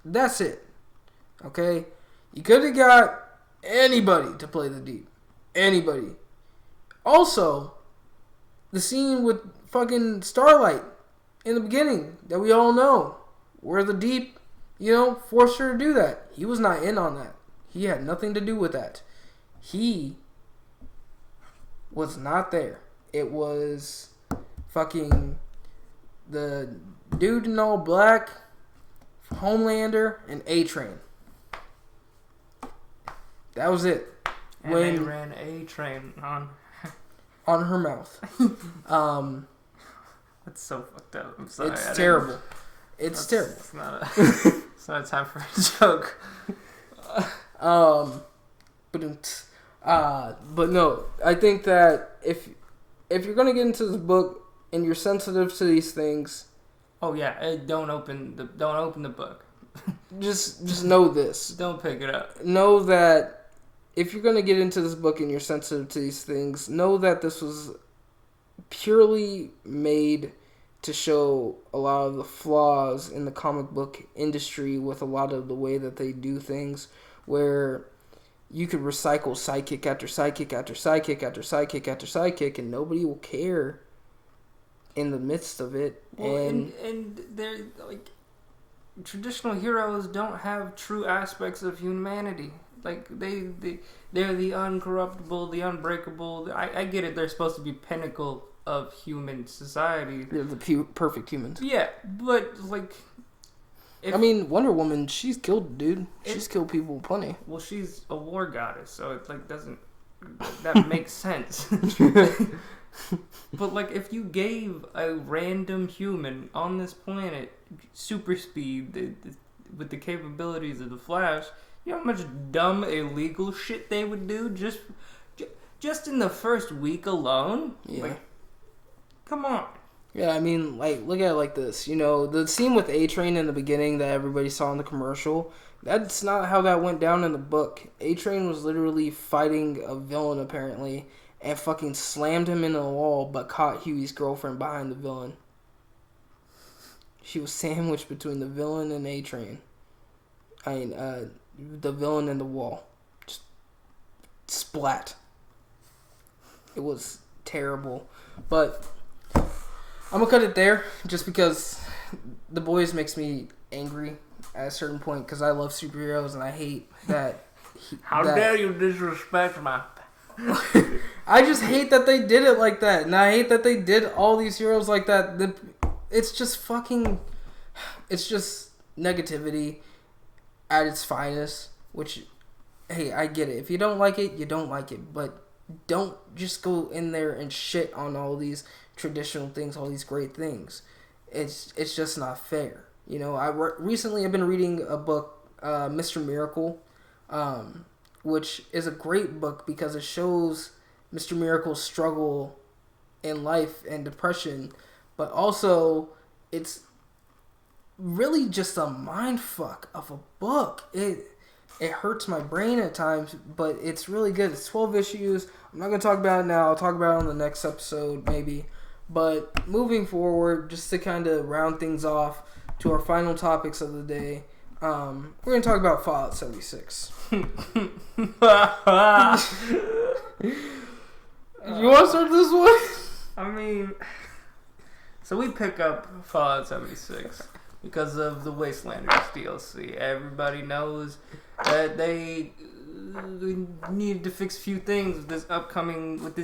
Speaker 1: that's it. Okay? You could have got anybody to play the Deep. Anybody. Also, the scene with fucking Starlight in the beginning that we all know, where the Deep, you know, forced her to do that. He was not in on that. He had nothing to do with that. He was not there. It was fucking the dude in all black, Homelander, and A-Train. That was it.
Speaker 3: And they ran A-Train
Speaker 1: on her mouth.
Speaker 3: That's so fucked up. I'm sorry.
Speaker 1: It's terrible. It's terrible.
Speaker 3: It's not a time for a joke.
Speaker 1: But no, I think that if you're gonna get into this book and you're sensitive to these things,
Speaker 3: oh yeah, don't open the book.
Speaker 1: just know this.
Speaker 3: Don't pick it up.
Speaker 1: Know that if you're gonna get into this book and you're sensitive to these things, know that this was purely made to show a lot of the flaws in the comic book industry with a lot of the way that they do things, where you could recycle sidekick after sidekick after sidekick after sidekick after sidekick and nobody will care in the midst of it.
Speaker 3: Well, and they're like, traditional heroes don't have true aspects of humanity. Like they're the uncorruptible, the unbreakable. I get it. They're supposed to be pinnacle of human society.
Speaker 1: They're the perfect humans.
Speaker 3: Yeah, but like,
Speaker 1: I mean, Wonder Woman, she's killed dude. She's killed people plenty.
Speaker 3: Well, she's a war goddess, so it like doesn't that makes sense. But like, if you gave a random human on this planet super speed with the capabilities of the Flash, you know how much dumb illegal shit they would do just in the first week alone?
Speaker 1: Yeah.
Speaker 3: Like, come on.
Speaker 1: Yeah, I mean, like, look at it like this. You know, the scene with A-Train in the beginning that everybody saw in the commercial, that's not how that went down in the book. A-Train was literally fighting a villain, apparently, and fucking slammed him into the wall, but caught Huey's girlfriend behind the villain. She was sandwiched between the villain and A-Train. I mean, the villain and the wall. Just splat. It was terrible. But I'm gonna cut it there, just because The Boys makes me angry at a certain point, because I love superheroes and I hate that.
Speaker 3: How dare you disrespect my...
Speaker 1: I just hate that they did it like that, and I hate that they did all these heroes like that. It's just fucking... It's just negativity at its finest, which, hey, I get it. If you don't like it, you don't like it, but don't just go in there and shit on all these traditional things, all these great things. It's just not fair. You know, recently I've been reading a book, Mr. Miracle, which is a great book because it shows Mr. Miracle's struggle in life and depression, but also it's really just a mind fuck of a book. It hurts my brain at times, but it's really good. It's 12 issues. I'm not going to talk about it now. I'll talk about it on the next episode, maybe. But moving forward, just to kind of round things off to our final topics of the day, we're going to talk about Fallout 76. You want to start this one?
Speaker 3: I mean, so we pick up Fallout 76 because of the Wastelanders DLC. Everybody knows that they needed to fix a few things with this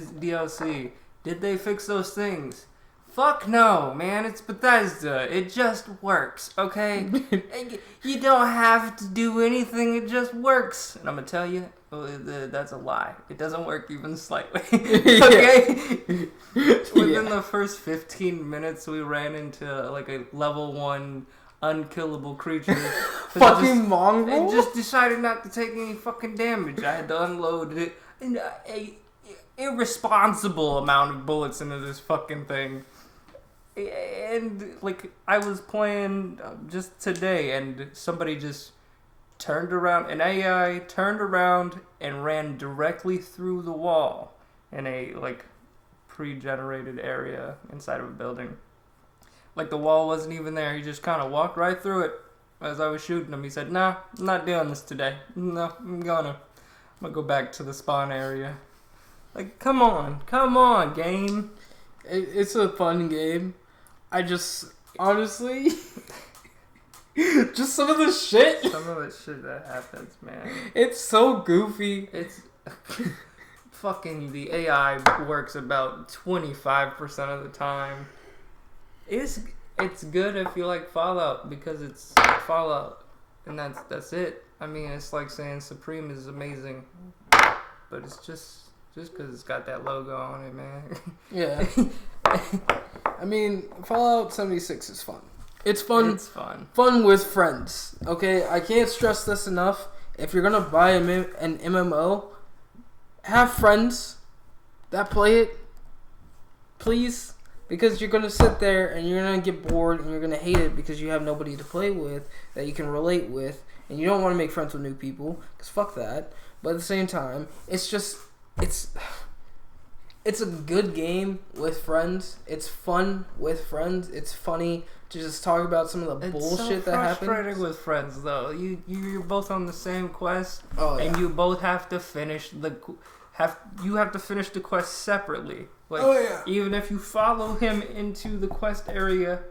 Speaker 3: DLC. Did they fix those things? Fuck no, man. It's Bethesda. It just works, okay? You don't have to do anything. It just works. And I'm going to tell you, that's a lie. It doesn't work even slightly. Okay? Within the first 15 minutes, we ran into like a level 1 unkillable creature.
Speaker 1: Fucking mongrel?
Speaker 3: And just decided not to take any fucking damage. I had to unload it. And a irresponsible amount of bullets into this fucking thing. And like I was playing just today, and somebody just turned around. An AI turned around and ran directly through the wall in a like pre-generated area inside of a building. Like the wall wasn't even there. He just kind of walked right through it as I was shooting him. He said, "Nah, I'm not doing this today. No, I'm gonna go back to the spawn area." Like, come on, game.
Speaker 1: It's a fun game. I just, honestly, just some of the shit.
Speaker 3: Some of the shit that happens, man.
Speaker 1: It's so goofy.
Speaker 3: It's fucking the AI works about 25% of the time. It's good if you like Fallout because it's Fallout, and that's it. I mean, it's like saying Supreme is amazing, but it's just because it's got that logo on it, man.
Speaker 1: Yeah. I mean, Fallout 76 is fun. It's fun.
Speaker 3: It's fun.
Speaker 1: Fun with friends. Okay, I can't stress this enough. If you're gonna buy an MMO, have friends that play it, please. Because you're gonna sit there and you're gonna get bored and you're gonna hate it because you have nobody to play with that you can relate with, and you don't want to make friends with new people. Cause fuck that. But at the same time, it's a good game with friends. It's fun with friends. It's funny to just talk about some of the bullshit that happens. It's so frustrating
Speaker 3: with friends, though. You're both on the same quest,
Speaker 1: and
Speaker 3: you both have to finish the quest separately. Like, even if you follow him into the quest area,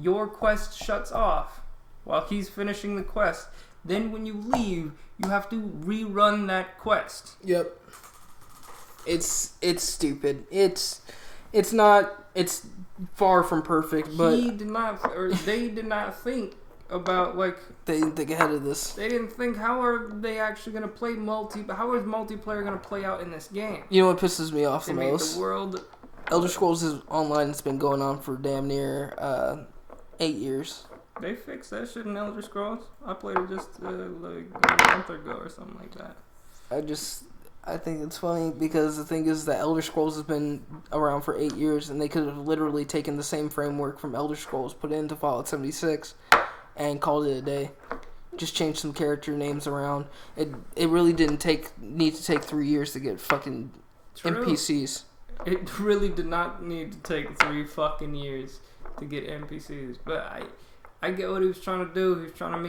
Speaker 3: your quest shuts off while he's finishing the quest. Then when you leave, you have to rerun that quest.
Speaker 1: Yep. It's stupid. It's far from perfect, but
Speaker 3: they did not think about, like,
Speaker 1: they didn't think ahead of this.
Speaker 3: They didn't think, how are they actually going to play how is multiplayer going to play out in this game?
Speaker 1: You know what pisses me off the most?
Speaker 3: The world.
Speaker 1: Elder Scrolls is online. It's been going on for damn near 8 years.
Speaker 3: They fixed that shit in Elder Scrolls. I played it just like a month ago or something like that.
Speaker 1: I think it's funny because the thing is that Elder Scrolls has been around for 8 years, and they could have literally taken the same framework from Elder Scrolls, put it into Fallout 76, and called it a day. Just change some character names around. It really didn't need to take 3 years to get fucking NPCs.
Speaker 3: It really did not need to take 3 fucking years to get NPCs. But I get what he was trying to do. He was trying to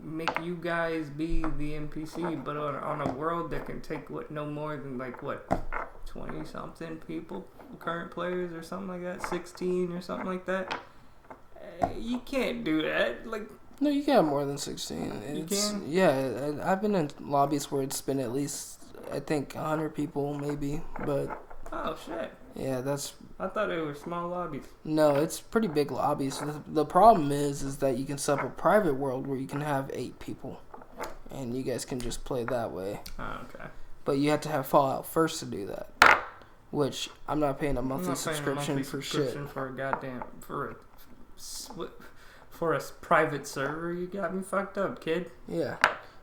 Speaker 3: make you guys be the NPC, but on a world that can take no more than 20 something people, current players or something like that, 16 or something like that. You can't do that. Like,
Speaker 1: no, you can have more than 16.
Speaker 3: You can?
Speaker 1: Yeah, I've been in lobbies where it's been at least, I think, 100 people maybe, but
Speaker 3: oh shit.
Speaker 1: Yeah,
Speaker 3: I thought they were small lobbies.
Speaker 1: No, it's pretty big lobbies. The problem is that you can set up a private world where you can have 8 people, and you guys can just play that way.
Speaker 3: Oh, okay.
Speaker 1: But you have to have Fallout first to do that, which I'm not paying a monthly subscription for shit.
Speaker 3: For a goddamn for a private server. You got me fucked up, kid.
Speaker 1: Yeah,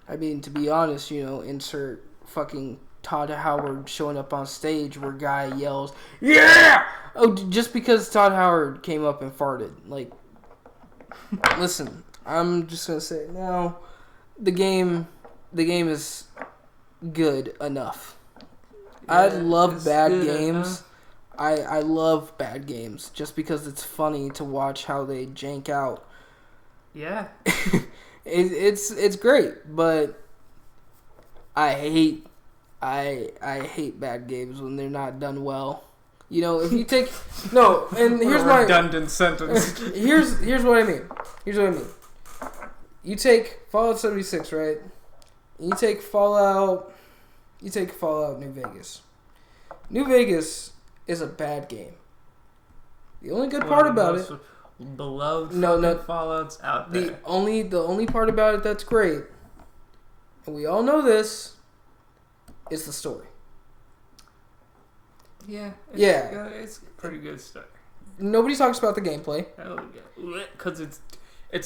Speaker 1: I mean, to be honest, insert fucking Todd Howard showing up on stage where guy yells, "Yeah!" Oh, just because Todd Howard came up and farted. Like, listen, I'm just gonna say it now. The game is good enough. Yeah, I love bad games. I love bad games just because it's funny to watch how they jank out.
Speaker 3: Yeah.
Speaker 1: It's great, but I hate bad games when they're not done well. If you take and here's my
Speaker 3: redundant sentence.
Speaker 1: Here's what I mean. You take Fallout 76, right? And you take Fallout New Vegas. New Vegas is a bad game. The only good part about it,
Speaker 3: beloved Fallout's out there.
Speaker 1: The only part about it that's great, and we all know this, is the story.
Speaker 3: Yeah. It's a pretty good story.
Speaker 1: Nobody talks about the gameplay.
Speaker 3: Oh yeah, because it's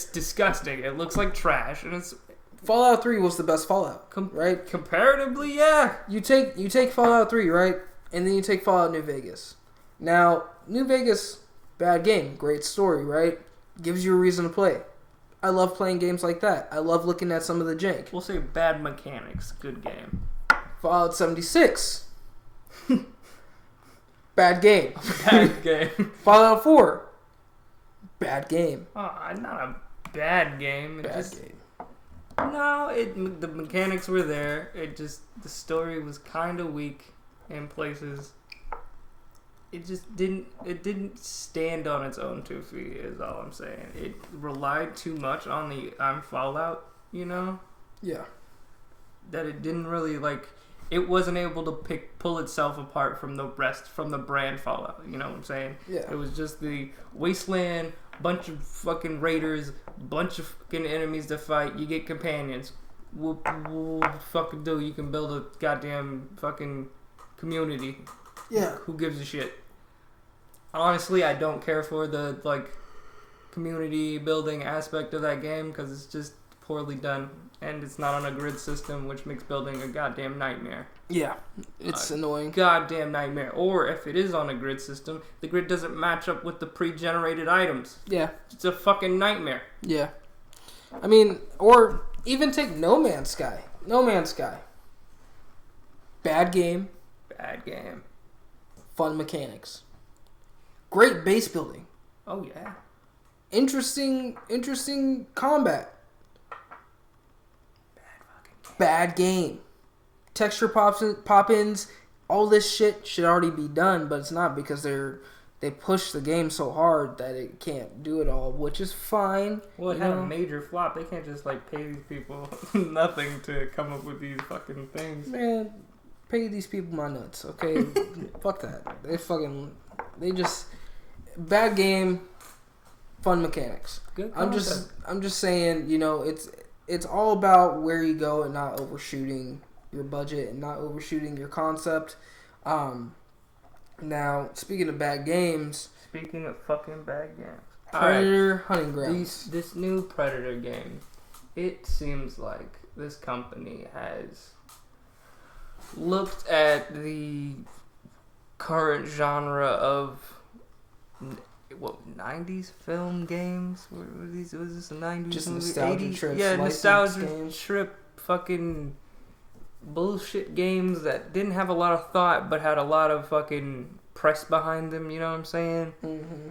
Speaker 3: disgusting. It looks like trash, and it's.
Speaker 1: Fallout 3 was the best Fallout, right?
Speaker 3: Comparatively, yeah.
Speaker 1: You take Fallout 3, right? And then you take Fallout New Vegas. Now, New Vegas Bad game, great story, right? Gives you a reason to play. I love playing games like that. I love looking at some of the jank.
Speaker 3: We'll say bad mechanics, good game.
Speaker 1: Fallout 76. Bad game.
Speaker 3: Bad game.
Speaker 1: Fallout 4. Bad game.
Speaker 3: Oh, not a bad game.
Speaker 1: Bad game.
Speaker 3: No, the mechanics were there. The story was kind of weak in places. It didn't stand on its own 2 feet, is all I'm saying. It relied too much on the Fallout,
Speaker 1: Yeah.
Speaker 3: that it didn't really, it wasn't able to pull itself apart from the brand Fallout, you know what I'm saying?
Speaker 1: Yeah.
Speaker 3: It was just the wasteland, bunch of fucking raiders, bunch of fucking enemies to fight, you get companions. What fucking do? You can build a goddamn fucking community.
Speaker 1: Yeah.
Speaker 3: Who gives a shit? Honestly, I don't care for the community building aspect of that game because it's just poorly done and it's not on a grid system, which makes building a goddamn nightmare.
Speaker 1: Yeah, it's annoying.
Speaker 3: Goddamn nightmare. Or if it is on a grid system, the grid doesn't match up with the pre-generated items.
Speaker 1: Yeah.
Speaker 3: It's a fucking nightmare.
Speaker 1: Yeah. I mean, or even take No Man's Sky. No Man's Sky. Bad game.
Speaker 3: Bad game.
Speaker 1: Fun mechanics. Great base building.
Speaker 3: Oh yeah.
Speaker 1: Interesting combat. Bad game. Texture pop-ins, all this shit should already be done, but it's not because they push the game so hard that it can't do it all, which is fine.
Speaker 3: Well, it had a major flop. They can't just pay these people nothing to come up with these fucking things.
Speaker 1: Man, pay these people my nuts, okay? Fuck that. They just bad game, fun mechanics.
Speaker 3: Good
Speaker 1: I'm just saying, it's all about where you go and not overshooting your budget and not overshooting your concept. Now, speaking of bad games,
Speaker 3: Speaking of fucking bad games,
Speaker 1: Predator Hunting Grounds.
Speaker 3: This new Predator game, it seems like this company has looked at the current genre of 90s film games? Was this a 90s
Speaker 1: Just
Speaker 3: movie?
Speaker 1: nostalgia
Speaker 3: 80s?
Speaker 1: trips,
Speaker 3: Yeah,
Speaker 1: licensed
Speaker 3: nostalgia
Speaker 1: games.
Speaker 3: trip fucking bullshit games that didn't have a lot of thought but had a lot of fucking press behind them, you know what I'm saying?
Speaker 1: Mm-hmm.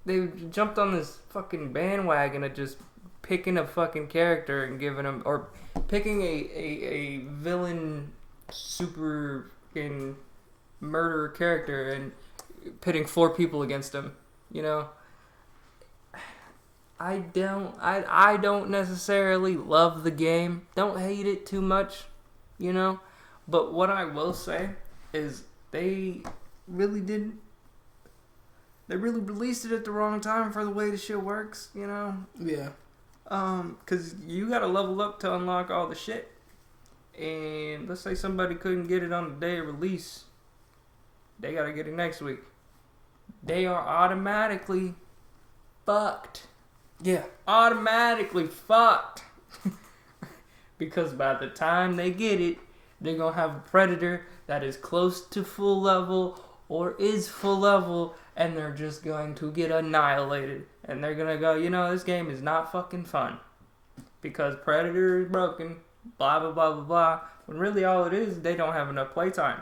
Speaker 3: They jumped on this fucking bandwagon of just picking a fucking character and giving them, or picking a villain super fucking murderer character and pitting 4 people against him, I don't necessarily love the game. Don't hate it too much, But what I will say is they really released it at the wrong time for the way the shit works,
Speaker 1: Yeah.
Speaker 3: Because you gotta level up to unlock all the shit. And let's say somebody couldn't get it on the day of release. They gotta get it next week. They are automatically fucked.
Speaker 1: Yeah.
Speaker 3: Automatically fucked. Because by the time they get it, they're gonna have a Predator that is close to full level or is full level, and they're just going to get annihilated. And they're gonna go, this game is not fucking fun. Because Predator is broken, blah, blah, blah, blah, blah. When really all it is, they don't have enough playtime.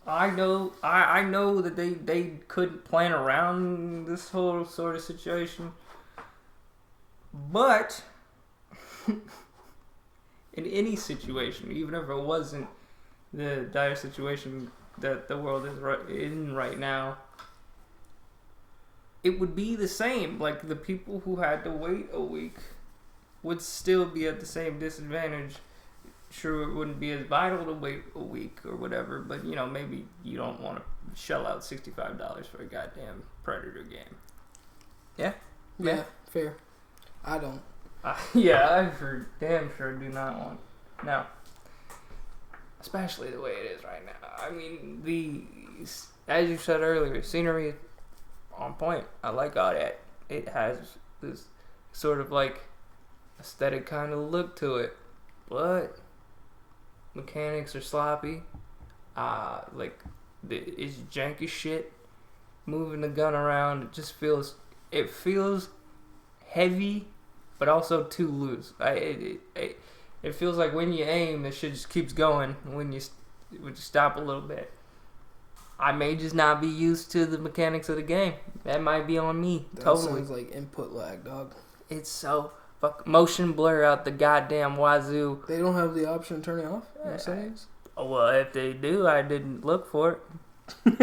Speaker 3: I know that they couldn't plan around this whole sort of situation. But in any situation, even if it wasn't the dire situation that the world is in right now, it would be the same. Like, the people who had to wait a week would still be at the same disadvantage. Sure, it wouldn't be as vital to wait a week or whatever, but maybe you don't want to shell out $65 for a goddamn Predator game. Yeah?
Speaker 1: Yeah, fair. I don't.
Speaker 3: Yeah, I for damn sure do not want. No. Especially the way it is right now. I mean, as you said earlier, scenery is on point. I like all that. It has this sort of aesthetic kind of look to it, but mechanics are sloppy. It's janky shit. moving the gun around. It feels heavy, but also too loose. It feels like when you aim, the shit just keeps going. When you stop a little bit, I may just not be used to the mechanics of the game. That might be on me.
Speaker 1: That
Speaker 3: totally.
Speaker 1: sounds like input lag, dog.
Speaker 3: It's so motion blur out the goddamn wazoo.
Speaker 1: They don't have the option to turn it off in the settings?
Speaker 3: Well, if they do, I didn't look for it.
Speaker 1: If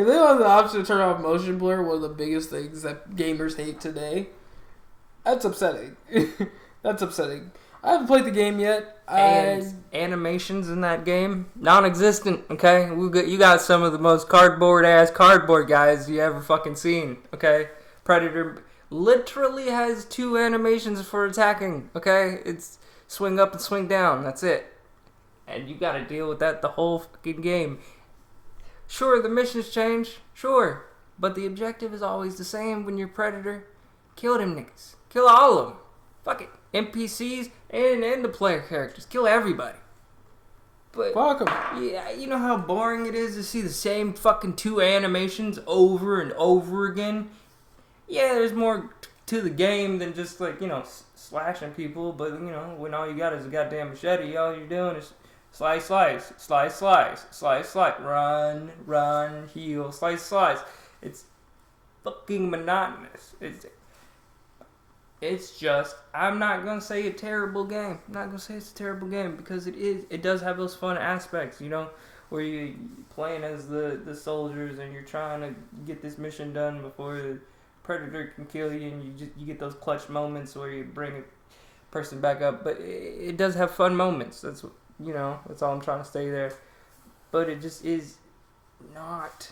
Speaker 1: they don't have the option to turn off motion blur, one of the biggest things that gamers hate today, that's upsetting. That's upsetting. I haven't played the game yet.
Speaker 3: And animations in that game, non-existent. Okay, you got some of the most cardboard guys you ever fucking seen. Okay, Predator literally has 2 animations for attacking. Okay, it's swing up and swing down. That's it, and you got to deal with that the whole fucking game. Sure, the missions change. Sure, but the objective is always the same when you're Predator. Kill them niggas. Kill all of them. Fuck it. NPCs and the player characters. Kill everybody. But
Speaker 1: fuck them.
Speaker 3: Yeah, you know how boring it is to see the same fucking 2 animations over and over again? Yeah, there's more to the game than just like, slashing people, but when all you got is a goddamn machete, all you're doing is slice, run, heal, slice. It's fucking monotonous. It's just, I'm not going to say a terrible game. I'm not going to say it's a terrible game because it does have those fun aspects, where you're playing as the soldiers and you're trying to get this mission done before the Predator can kill you, and you get those clutch moments where you bring a person back up. But it does have fun moments. That's all I'm trying to say there. But it just is not.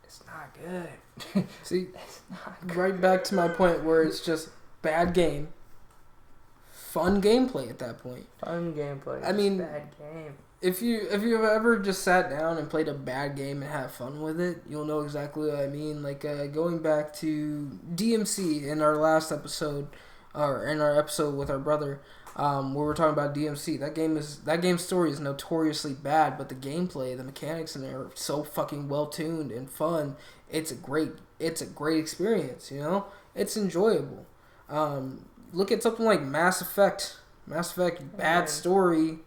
Speaker 3: It's not good.
Speaker 1: See, it's not good. Right back to my point where it's just bad game, fun gameplay at that point.
Speaker 3: Fun gameplay.
Speaker 1: I mean,
Speaker 3: bad game.
Speaker 1: If you've ever just sat down and played a bad game and had fun with it, you'll know exactly what I mean. Like going back to DMC in our last episode, or in our episode with our brother, where we're talking about DMC. That game's story is notoriously bad, but the gameplay, the mechanics in there are so fucking well tuned and fun. It's a great experience. It's enjoyable. Look at something like Mass Effect. Bad story,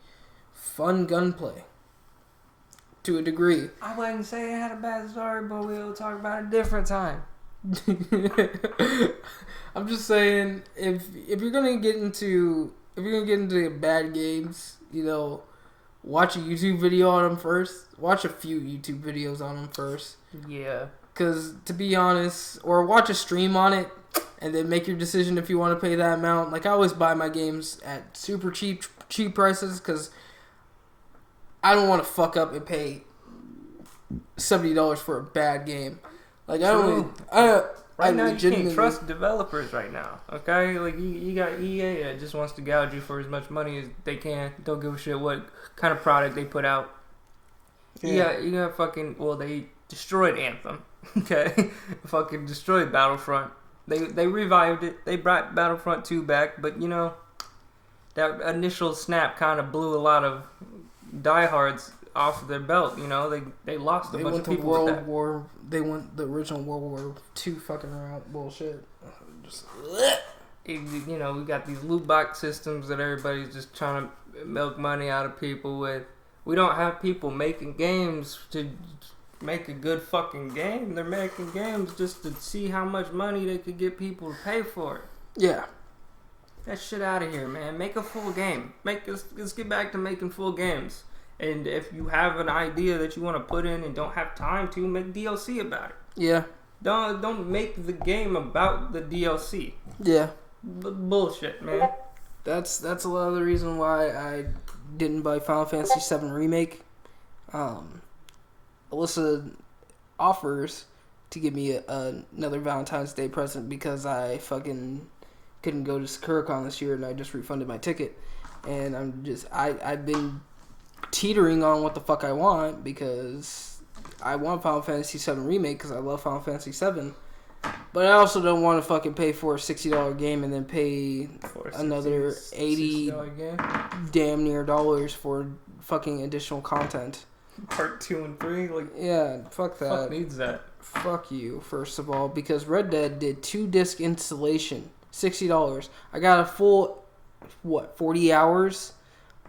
Speaker 1: fun gunplay. To a degree.
Speaker 3: I wouldn't say it had a bad story, but we'll talk about it a different time.
Speaker 1: I'm just saying, if you're gonna get into bad games, watch a YouTube video on them first. Watch a few YouTube videos on them first.
Speaker 3: Yeah.
Speaker 1: Because to be honest, or watch a stream on it. And then make your decision if you want to pay that amount. Like, I always buy my games at super cheap prices because I don't want to fuck up and pay $70 for a bad game. Like,
Speaker 3: right now, you can't trust developers right now. Okay, like you got EA that just wants to gouge you for as much money as they can. Don't give a shit what kind of product they put out. Yeah, you got fucking. Well, they destroyed Anthem. Okay, fucking destroyed Battlefront. They revived it. They brought Battlefront 2 back, but that initial snap kind of blew a lot of diehards off their belt. They lost a bunch of people with that.
Speaker 1: They went the original World War II fucking around bullshit.
Speaker 3: We got these loot box systems that everybody's just trying to milk money out of people with. We don't have people making games to make a good fucking game. They're making games just to see how much money they could get people to pay for it.
Speaker 1: Yeah.
Speaker 3: That shit out of here, man. Make a full game. Let's get back to making full games. And if you have an idea that you want to put in and don't have time to, make DLC about it.
Speaker 1: Yeah.
Speaker 3: Don't make the game about the DLC.
Speaker 1: Yeah.
Speaker 3: Bullshit, man.
Speaker 1: That's a lot of the reason why I didn't buy Final Fantasy VII Remake. Alyssa offers to give me another Valentine's Day present because I fucking couldn't go to SakuraCon this year and I just refunded my ticket. And I've been teetering on what the fuck I want because I want Final Fantasy VII Remake because I love Final Fantasy VII. But I also don't want to fucking pay for a $60 game and then pay another $80 damn near dollars for fucking additional content.
Speaker 3: Part 2 and 3, like
Speaker 1: Yeah, fuck that.
Speaker 3: fuck needs that.
Speaker 1: Fuck you, first of all, because Red Dead did 2-disc installation, $60. I got a full 40 hours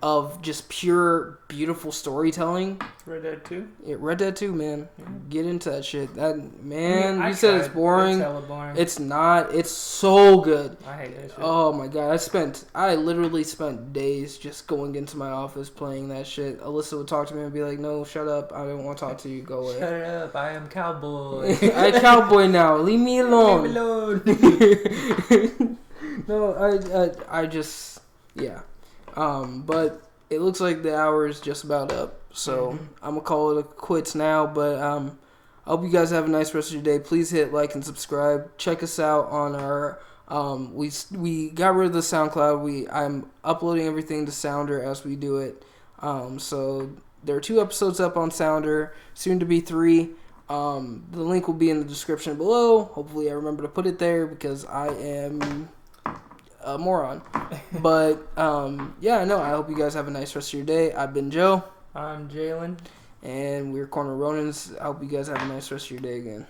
Speaker 1: of just pure beautiful storytelling.
Speaker 3: Red Dead 2?
Speaker 1: Yeah, Red Dead 2, man.
Speaker 3: Yeah.
Speaker 1: Get into that shit. That man,
Speaker 3: I
Speaker 1: you said it's
Speaker 3: tried.
Speaker 1: boring.
Speaker 3: It's hella boring.
Speaker 1: It's not. It's so good.
Speaker 3: I hate that shit.
Speaker 1: Oh my god, I literally spent days just going into my office playing that shit. Alyssa would talk to me and be like, "No, shut up. I don't want to talk to you. Go away."
Speaker 3: Shut up, I am cowboy.
Speaker 1: I cowboy now. Leave me alone.
Speaker 3: Leave me alone.
Speaker 1: No, I just, yeah. But it looks like the hour is just about up. So I'm going to call it quits now. But I hope you guys have a nice rest of your day. Please hit like and subscribe. Check us out on our, we got rid of the SoundCloud. I'm uploading everything to Sounder as we do it. So there are 2 episodes up on Sounder, soon to be 3. The link will be in the description below. Hopefully I remember to put it there because I am a moron. But yeah, no, I hope you guys have a nice rest of your day. I've been Joe.
Speaker 3: I'm Jalen.
Speaker 1: And we're Corner Ronins. I hope you guys have a nice rest of your day again.